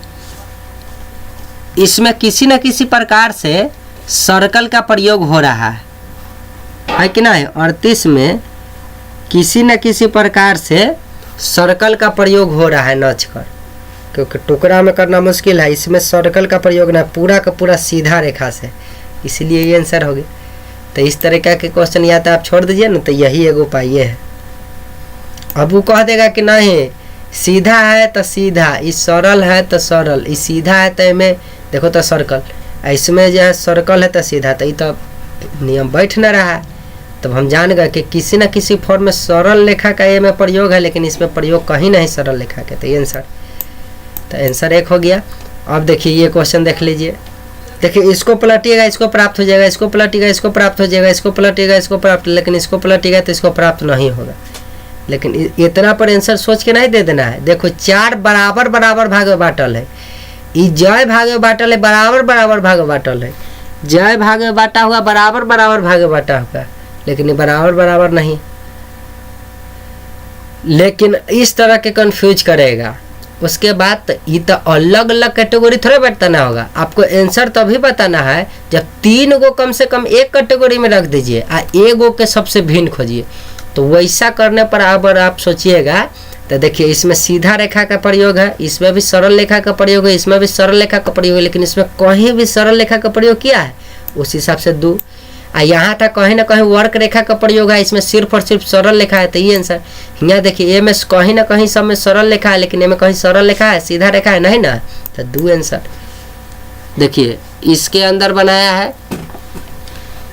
इसमें किसी न किसी प्रकार से सर्कल का प्रयोग हो रहा है कि नहीं? 38 में किसी न किसी प्रकार से सर्कल का प्रयोग हो रहा है नच कर, क्योंकि टुकड़ा में करना मुश्किल है, इसमें सर्कल का प्रयोग ना, पूरा का पूरा सीधा रेखा से, इसलिए ये आंसर हो गया। तो इस तरह के क्वेश्चन या तो आप छोड़ दीजिए ना, तो यही एक उपाय है। अब वो कह देगा कि नहीं सीधा है तो सीधा, इस सरल है तो सरल, इस सीधा है तो में देखो तो सर्कल, इसमें जो है सर्कल है तो सीधा, तो ये तो नियम बैठ न रहा है। तब हम जान गए कि किसी न किसी फॉर्म में सरल रेखा का ये में प्रयोग है, लेकिन इसमें प्रयोग कहीं नहीं सरल रेखा के, तो ये आंसर। तो आंसर 1 हो गया। अब देखिए ये क्वेश्चन देख लीजिए, देखिए इसको पलटिएगा इसको प्राप्त हो जाएगा, इसको पलटिएगा इसको प्राप्त हो जाएगा, इसको पलटिएगा इसको प्राप्त, लेकिन इसको पलटिएगा तो इसको प्राप्त नहीं होगा। लेकिन इतना पर आंसर सोच के नहीं दे देना है। देखो 4 बराबर बराबर भाग में बाटल है, ये जय भाग में बाटल है, बराबर बराबर भाग में बाटल है, जय भाग में बांटा हुआ, बराबर बराबर भाग में बांटा हुआ, लेकिन ये बराबर बराबर नहीं। लेकिन इस तरह के कंफ्यूज करेगा उसके बाद ये तो अलग अलग कैटेगरी थोड़े बताना होगा, आपको आंसर तभी बताना है जब 3 गो कम से कम एक कैटेगरी में रख दीजिए और 1 गो के सबसे भिन्न खोजिए। तो वैसा करने पर अगर आप सोचिएगा तो देखिए इसमें सीधा रेखा का प्रयोग है, इसमें भी सरल रेखा का प्रयोग है, इसमें भी सरल रेखा का प्रयोग है, लेकिन इसमें कहीं भी सरल रेखा का प्रयोग किया है उस हिसाब से 2। यहाँ था कहीं ना कहीं वर्क रेखा का प्रयोग है, इसमें सिर्फ और सिर्फ सरल रेखा है, तो ये आंसर। यहाँ देखिए ए में कहीं ना कहीं सब में सरल रेखा है, लेकिन ए में कहीं सरल रेखा है, सीधा रेखा है नहीं ना, तो 2 आंसर। देखिए इसके अंदर बनाया है,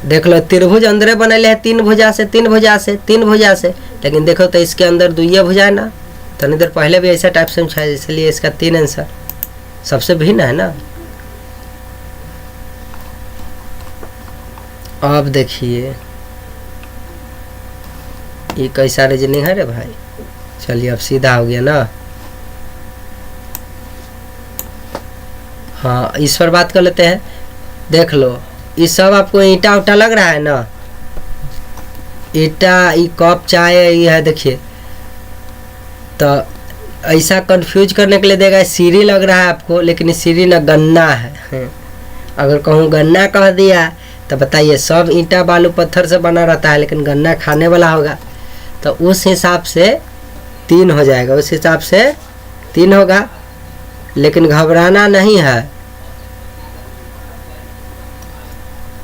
देख लो त्रिभुज अंदर बनेले है 3 भुजा से 3 भुजा से 3 भुजा से, लेकिन देखो तो इसके अंदर 2 भुजा है ना, तनी देर पहले भी ऐसा टाइप से पूछा, इसलिए इसका 3 आंसर सबसे भिन्न है ना। अब देखिए ये कैसा रीजनिंग है रे भाई। चलिए अब सीधा हो गया ना। हाँ इस पर बात कर लेते हैं। देख लो ये सब आपको ईंटा उटा लग रहा है ना, ईंटा ये कप चाय ये है, देखिए तो ऐसा कंफ्यूज करने के लिए देगा सीढ़ी लग रहा है आपको, लेकिन सीढ़ी ना गन्ना है। अगर कहूँ गन्ना कह दिया तो बताइए सब ईंटा बालू पत्थर से बना रहता है, लेकिन गन्ना खाने वाला होगा, तो उस हिसाब से 3 हो जाएगा, उस हिसाब से 3 होगा। लेकिन घबराना नहीं है।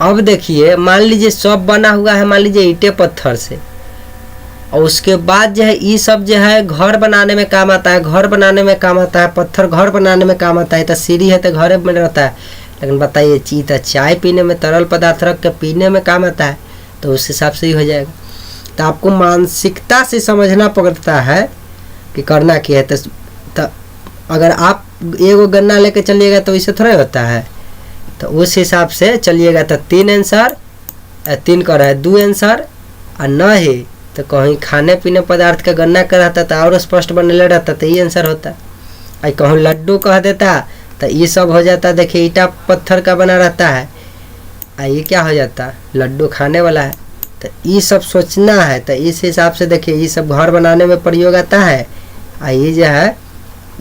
अब देखिए मान लीजिए सब बना हुआ है, मान लीजिए ईंटे पत्थर से, और उसके बाद जो है ये सब जो है घर बनाने में काम आता है, घर बनाने में काम आता है, पत्थर घर बनाने में काम आता है, तो सीढ़ी है तो घर में रहता है। लेकिन बताइए चीता चाय पीने में, तरल पदार्थ रख के पीने में काम आता है, तो उस हिसाब से ही हो जाएगा। तो आपको मानसिकता से समझना पड़ता है कि करना क्या है। तो अगर आप एगो गन्ना लेके चलिएगा तो इसे थोड़ा होता है, तो उस हिसाब से चलिएगा तो 3 आंसर, 3 का रहे 2 आंसर, और न ही तो कहीं खाने पीने पदार्थ का गन्ना का रहता तो और स्पष्ट बनने रहता, तो ये आंसर होता। और कहूँ लड्डू कह देता तो ये सब हो जाता। देखिए ईंटा पत्थर का बना रहता है, और ये क्या हो जाता, लड्डू खाने वाला है। तो ये सब सोचना है, तो इस हिसाब से देखिए ये सब घर बनाने में प्रयोग आता है, और ये जो है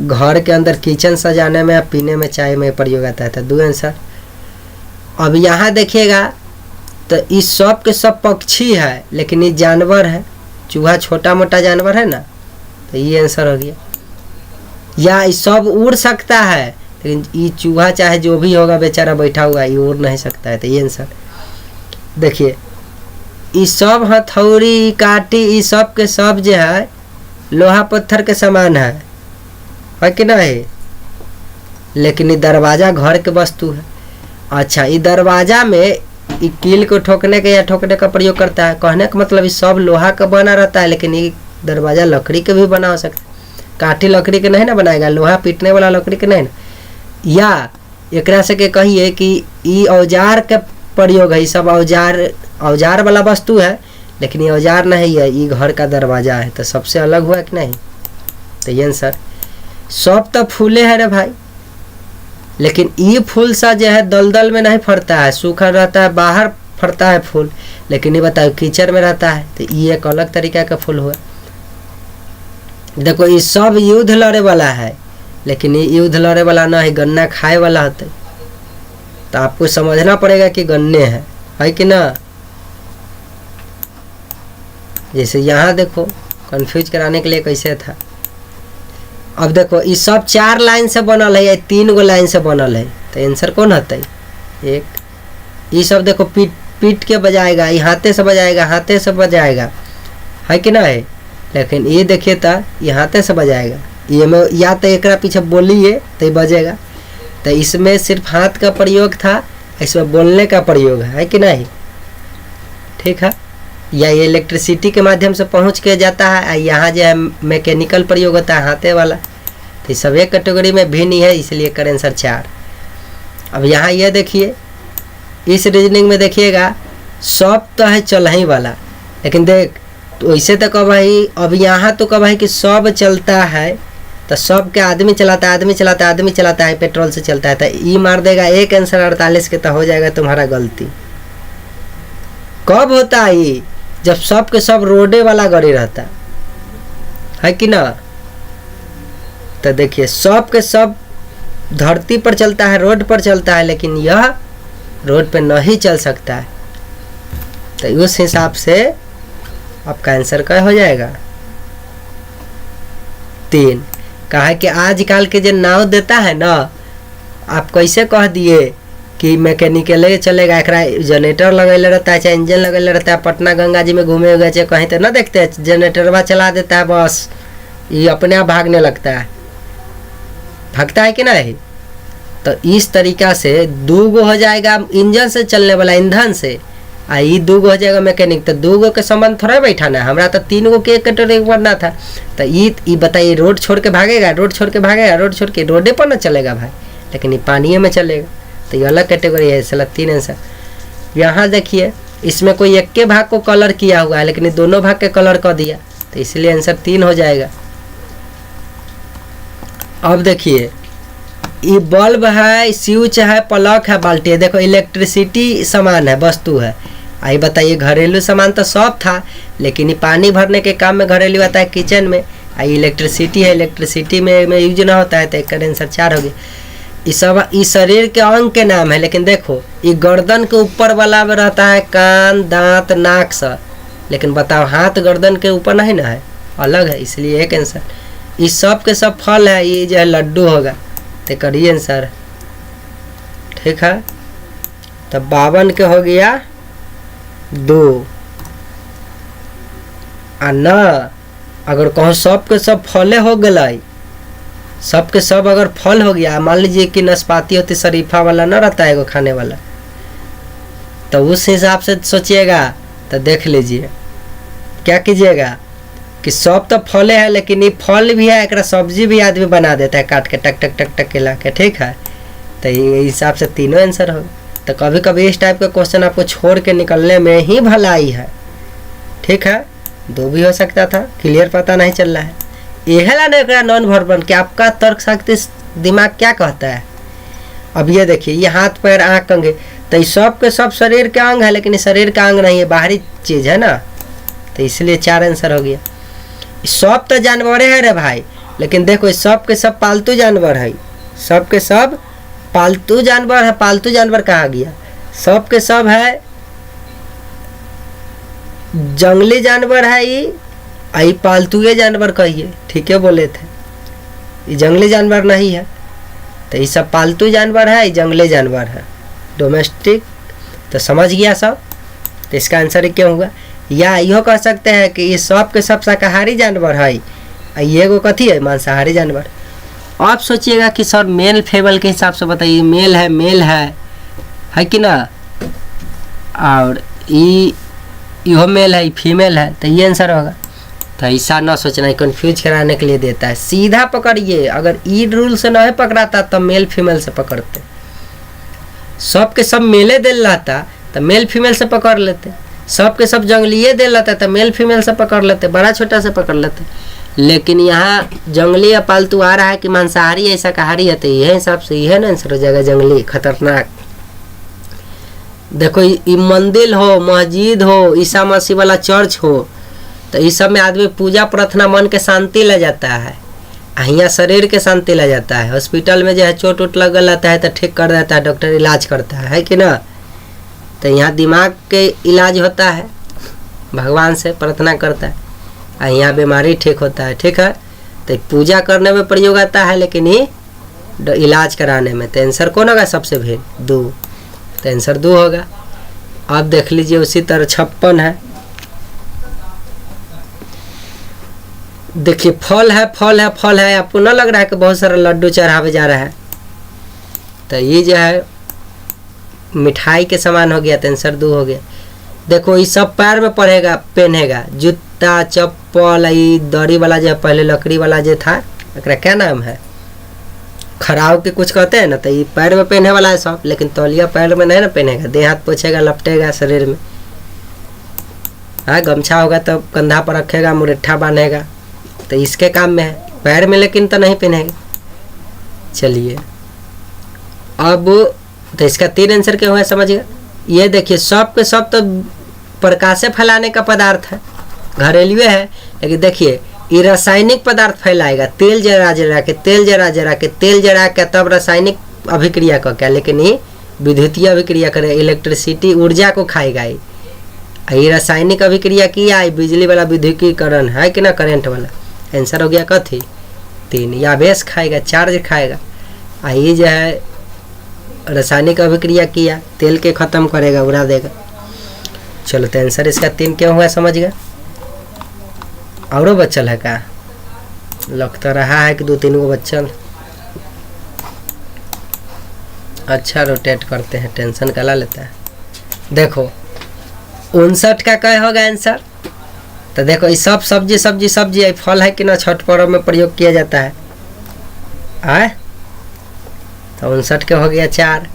घर के अंदर किचन सजाने में, पीने में, चाय में प्रयोग आता है, तो 2 आंसर। अब यहाँ देखिएगा तो इस सब के सब पक्षी है, लेकिन ये जानवर है, चूहा छोटा मोटा जानवर है ना, तो ये आंसर हो गया। या ये सब उड़ सकता है, लेकिन ये चूहा चाहे जो भी होगा बेचारा बैठा हुआ ये उड़ नहीं सकता है, तो ये आंसर। देखिए ये सब हथौड़ी काटी ये सब के सब जो है लोहा पत्थर के समान है कि नहीं, लेकिन ये दरवाजा घर के वस्तु है। अच्छा ये दरवाजा में ये कील को ठोकने के या ठोकने का प्रयोग करता है, कहने का मतलब ये सब लोहा का बना रहता है, लेकिन ये दरवाजा लकड़ी के भी बना हो सकता है। काठी लकड़ी के नहीं ना बनाएगा, लोहा पीटने वाला लकड़ी के नहीं ना। या एक से के कहिए कि ये औजार का प्रयोग है, ये सब औजार वाला वस्तु है, लेकिन ये औजार नहीं है, ये घर का दरवाजा है, तो सबसे अलग हुआ कि नहीं, तो ये आंसर। सब तो फूले है रे भाई, लेकिन ये फूल सा जो है दलदल में नहीं फरता है, सूखा रहता है, बाहर फरता है फूल, लेकिन ये बताओ कीचड़ में रहता है, तो ये एक अलग तरीका का फूल हुआ। देखो ये सब युद्ध लड़े वाला है, लेकिन ये युद्ध लड़े वाला ना है, गन्ना खाए वाला होता है, तो आपको समझना पड़ेगा कि गन्ने है कि ना। जैसे यहाँ देखो कंफ्यूज कराने के लिए कैसे था। अब देखो ये सब 4 लाइन से बनल है या 3 गो लाइन से बनल है, तो आंसर कौन होता है, एक। ये सब देखो पीट के बजाएगा, ये हाथे से बजाएगा, हाथे से बजाएगा, है कि ना है, लेकिन ये देखिए तो ये हाथे से बजाएगा, ये में या तो एक पीछे बोलिए तो ये बजेगा, तो इसमें सिर्फ हाथ का प्रयोग था, इसमें बोलने का प्रयोग है कि नहीं, ठीक है। या ये इलेक्ट्रिसिटी के माध्यम से पहुंच के जाता है, यहाँ जो है मैकेनिकल प्रयोग होता है हाथे वाला, तो सब एक कैटेगरी में भिन्न ही है, इसलिए करें आंसर 4। अब यहाँ ये देखिए इस रीजनिंग में देखिएगा सब तो है चलही वाला, लेकिन देख तो ऐसे तो कब भाई, अब यहाँ तो कब भाई कि सब चलता है, तो सब के आदमी चलाता है, आदमी चलाता है, आदमी चलाता है, पेट्रोल से चलता है, तो ई मार देगा एक आंसर 48 के, तो हो जाएगा तुम्हारा गलती। कब होता है ये, जब सब के सब रोडे वाला गाड़ी रहता है कि ना। तो देखिए सब के सब धरती पर चलता है, रोड पर चलता है, लेकिन यह रोड पे नहीं चल सकता है। तो उस हिसाब से आपका आंसर क्या हो जाएगा? 3। कहा कि आजकल के जो नाव देता है ना, आप कैसे कह दिए कि मैकेनिकल चलेगा, एक जनरेटर लगेले रहता है चाहे इंजन लगेले रहता है, पटना गंगा जी में घूमे हुए चाहे कहीं तो ना देखते हैं, जनरेटरवा चला देता है, बस ये अपने आप भागने लगता है, भागता है कि नहीं? तो इस तरीका से 2 हो जाएगा इंजन से चलने वाला, ईंधन से, ये 2 हो जाएगा मैकेनिक। तो 2 के संबंध थोड़ा बैठाना है, हमारा तो 3 के एक कैटेगरी बनना था। तो ये बताइए, रोड छोड़ के भागेगा, रोड छोड़ के भागेगा, रोड छोड़ के रोडे पर ना चलेगा भाई, लेकिन ये पानी में चलेगा। तो ये अलग कैटेगरी है, चला 3 आंसर। यहाँ देखिए इसमें कोई एक के भाग को कलर किया हुआ है, लेकिन ये दोनों भाग के कलर कर दिया, तो इसलिए आंसर 3 हो जाएगा। अब देखिए ये बल्ब है, स्विच है, प्लग है, बाल्टी है। देखो इलेक्ट्रिसिटी सामान है, वस्तु है। आई बताइए घरेलू सामान तो सब था, लेकिन ये पानी भरने के काम में घरेलू आता है किचन में। आई इलेक्ट्रिसिटी है, इलेक्ट्रिसिटी में यूज ना होता है, तो एक आंसर 4 हो गया। इस शरीर के अंग के नाम है, लेकिन देखो ये गर्दन के ऊपर वाला में रहता है कान, दांत, नाक सा, लेकिन बताओ हाथ गर्दन के ऊपर नहीं ना है, अलग है, इसलिए एक आंसर। इस सब के सब फल है, ये जो है लड्डू होगा, तो करिए आंसर। ठीक है, तो 52 के हो गया 2। आ ना अगर कहो सब के सब फले हो गए, सब के सब अगर फल हो गया, मान लीजिए कि नाशपाती होती शरीफा वाला ना रहता है वो खाने वाला, तो उस हिसाब से सोचिएगा। तो देख लीजिए क्या कीजिएगा कि सब तो फले है, लेकिन ये फल भी है, एक सब्जी भी आदमी बना देता है काट के, टक टक टक टक के ला के। ठीक है, तो ये हिसाब से 3 आंसर हो। तो कभी कभी इस टाइप का क्वेश्चन आपको छोड़ के निकलने में ही भलाई है। ठीक है, 2 भी हो सकता था, क्लियर पता नहीं चल रहा है। यह नॉन वर्बल कि आपका तर्क शक्ति दिमाग क्या कहता है। अब ये देखिए, ये हाथ पैर आँख कंगे, तो ये सब के सब शरीर के अंग है, लेकिन ये शरीर का अंग नहीं है, बाहरी चीज है ना, तो इसलिए 4 आंसर हो गया। सब तो जानवर है रे भाई, लेकिन देखो सब के सब पालतू जानवर है, सब के सब पालतू जानवर है। पालतू जानवर कहा गया? सब के सब है जंगली जानवर है, ये पालतू ये जानवर कहिए, ठीक है बोले थे, ये जंगली जानवर नहीं है। तो ये सब पालतू जानवर है, ये जंगली जानवर है, डोमेस्टिक। तो समझ गया सब, तो इसका आंसर क्या होगा? या यो कह सकते हैं कि ये सब के सब शाकाहारी जानवर है, ये को कथी है? मांसाहारी जानवर। आप सोचिएगा कि सर मेल फीमेल के हिसाब से बताइए, मेल है कि ना, और यो मेल है, फीमेल है, तो ये आंसर होगा। तो ऐसा ना सोचना है, कंफ्यूज कराने के लिए देता है। सीधा पकड़िए, अगर ई रूल से नहीं पकड़ाता तो मेल फीमेल से पकड़ते। सब के सब मेले दिल रहता तो मेल फीमेल से पकड़ लेते, सब के सब जंगलीय दिल रहता तो मेल फीमेल से पकड़ लेते, बड़ा छोटा से पकड़ लेते। लेकिन यहाँ जंगली या पालतू आ रहा है कि मांसाहारी है शाकाहारी है, तो यह हिसाब से यह ना आंसर हो जाएगा, जंगली खतरनाक। देखो ये मंदिर हो, मस्जिद हो, ईसा मसीह वाला चर्च हो, तो इस सब में आदमी पूजा प्रार्थना मन के शांति ले जाता है, यहाँ शरीर के शांति ले जाता है। हॉस्पिटल में जो है चोट वोट लग रहता है तो ठीक कर देता है, डॉक्टर इलाज करता है कि ना। तो यहाँ दिमाग के इलाज होता है, भगवान से प्रार्थना करता है, यहाँ बीमारी ठीक होता है। ठीक है, तो पूजा करने में प्रयोग आता है, लेकिन ये इलाज कराने में। तो आंसर कौन होगा? सबसे भेद 2, तो आंसर 2 होगा। अब देख लीजिए उसी तरह 56 है। देखिए फल है, आपको ना लग रहा है कि बहुत सारा लड्डू चढ़ावे जा रहा है? तो ये जो है मिठाई के समान हो गया, तो आंसर 2 हो गया। देखो ये सब पैर में पहनेगा, जूता चप्पल, ये दरी वाला जो पहले लकड़ी वाला जो था, एकरा क्या नाम है? खराव के कुछ कहते हैं ना, तो ये पैर में पहने वाला है सब, लेकिन तौलिया पैर में नहीं ना पहनेगा, देह हाथ पोछेगा, लपटेगा शरीर में। हाँ, गमछा होगा तो कंधा पर रखेगा, मुरट्ठा बांधेगा, तो इसके काम में है, पैर में लेकिन तो नहीं पहनेगा। चलिए अब तो इसका 3 आंसर क्या हुआ समझिएगा। ये देखिए सब के सब तो प्रकाश से फैलाने का पदार्थ है, घरेलू है, लेकिन देखिए ये रासायनिक पदार्थ फैलाएगा, तेल जरा जरा के, तेल जरा जरा के, तेल जरा के, तब रासायनिक अभिक्रिया का क्या, लेकिन ये विद्युतीय अभिक्रिया करे, इलेक्ट्रिसिटी ऊर्जा को खाएगा। ये रासायनिक अभिक्रिया किया, बिजली वाला विद्युतीकरण है कि ना, करंट वाला। आंसर हो गया कथी 3। या आवेश खाएगा, चार्ज खाएगा। ये जो है रासायनिक अभिक्रिया किया, तेल के खत्म करेगा, उड़ा देगा। चलो तो आंसर इसका 3 क्यों हुआ समझ गया। औरो बच्चल है का, लगता रहा है कि 2-3 गो बच्चल। अच्छा रोटेट करते हैं, टेंशन कला लेता है। देखो 59 का क्या होगा आंसर। तो देखो ये सब सब्जी सब्जी सब्जी है, फल है कि ना, छठ पर्व में प्रयोग किया जाता है। तो 59 के हो गया 4।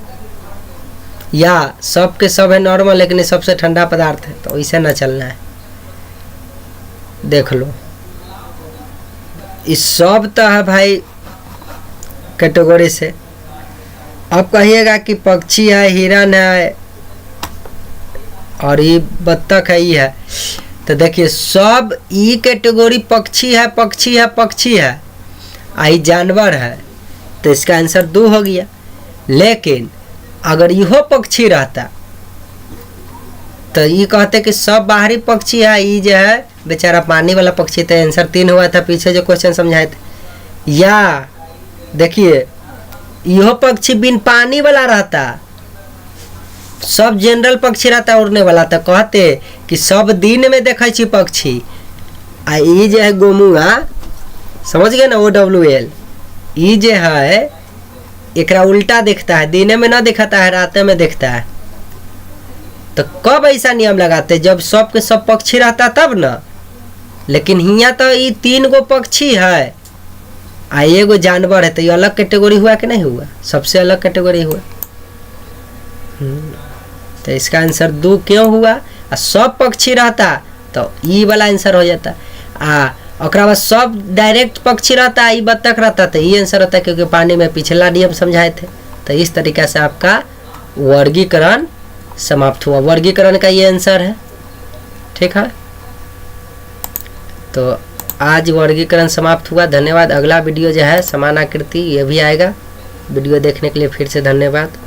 या सब के सब है नॉर्मल, लेकिन सबसे ठंडा पदार्थ है, तो इसे ना चलना है। देख लो इस सब तो है भाई कैटेगरी से। अब कहिएगा कि पक्षी है, हिरन है और ये बत्तख है, ये है। तो देखिए सब ई कैटेगरी पक्षी है, पक्षी है, पक्षी है, आई जानवर है। तो इसका आंसर 2 हो गया। लेकिन अगर यहो पक्षी रहता तो ये कहते कि सब बाहरी पक्षी है, ये जो है बेचारा पानी वाला पक्षी। तो आंसर 3 हुआ था पीछे जो क्वेश्चन समझाए थे। या देखिए यहो पक्षी बिन पानी वाला रहता, सब जनरल पक्षी रहता उड़ने वाला, तो कहते कि सब दिन में देखे छी पक्षी। ये जो है गोमुआ, समझ गए ना, OWL, ये जो है एकरा उल्टा दिखता है, दिन में ना दिखाता है, रात में दिखता है। तो कब ऐसा नियम लगाते, जब सब के सब पक्षी रहता तब ना। लेकिन हिया तो ये 3 गो पक्षी है, एगो जानवर है, तो ये अलग कैटेगरी हुआ कि नहीं हुआ, सबसे अलग कैटेगरी हुआ। तो इसका आंसर 2 क्यों हुआ। सब पक्षी रहता तो ई वाला आंसर हो जाता। ओकरा बाद सब डायरेक्ट पक्षी रहता, ई बत्तख रहता, तो ये आंसर होता, क्योंकि पानी में पिछला नियम समझाए थे। तो इस तरीके से आपका वर्गीकरण समाप्त हुआ। वर्गीकरण का ये आंसर है, ठीक है। तो आज वर्गीकरण समाप्त हुआ। धन्यवाद। अगला वीडियो जो है समानाकृति, ये भी आएगा। वीडियो देखने के लिए फिर से धन्यवाद।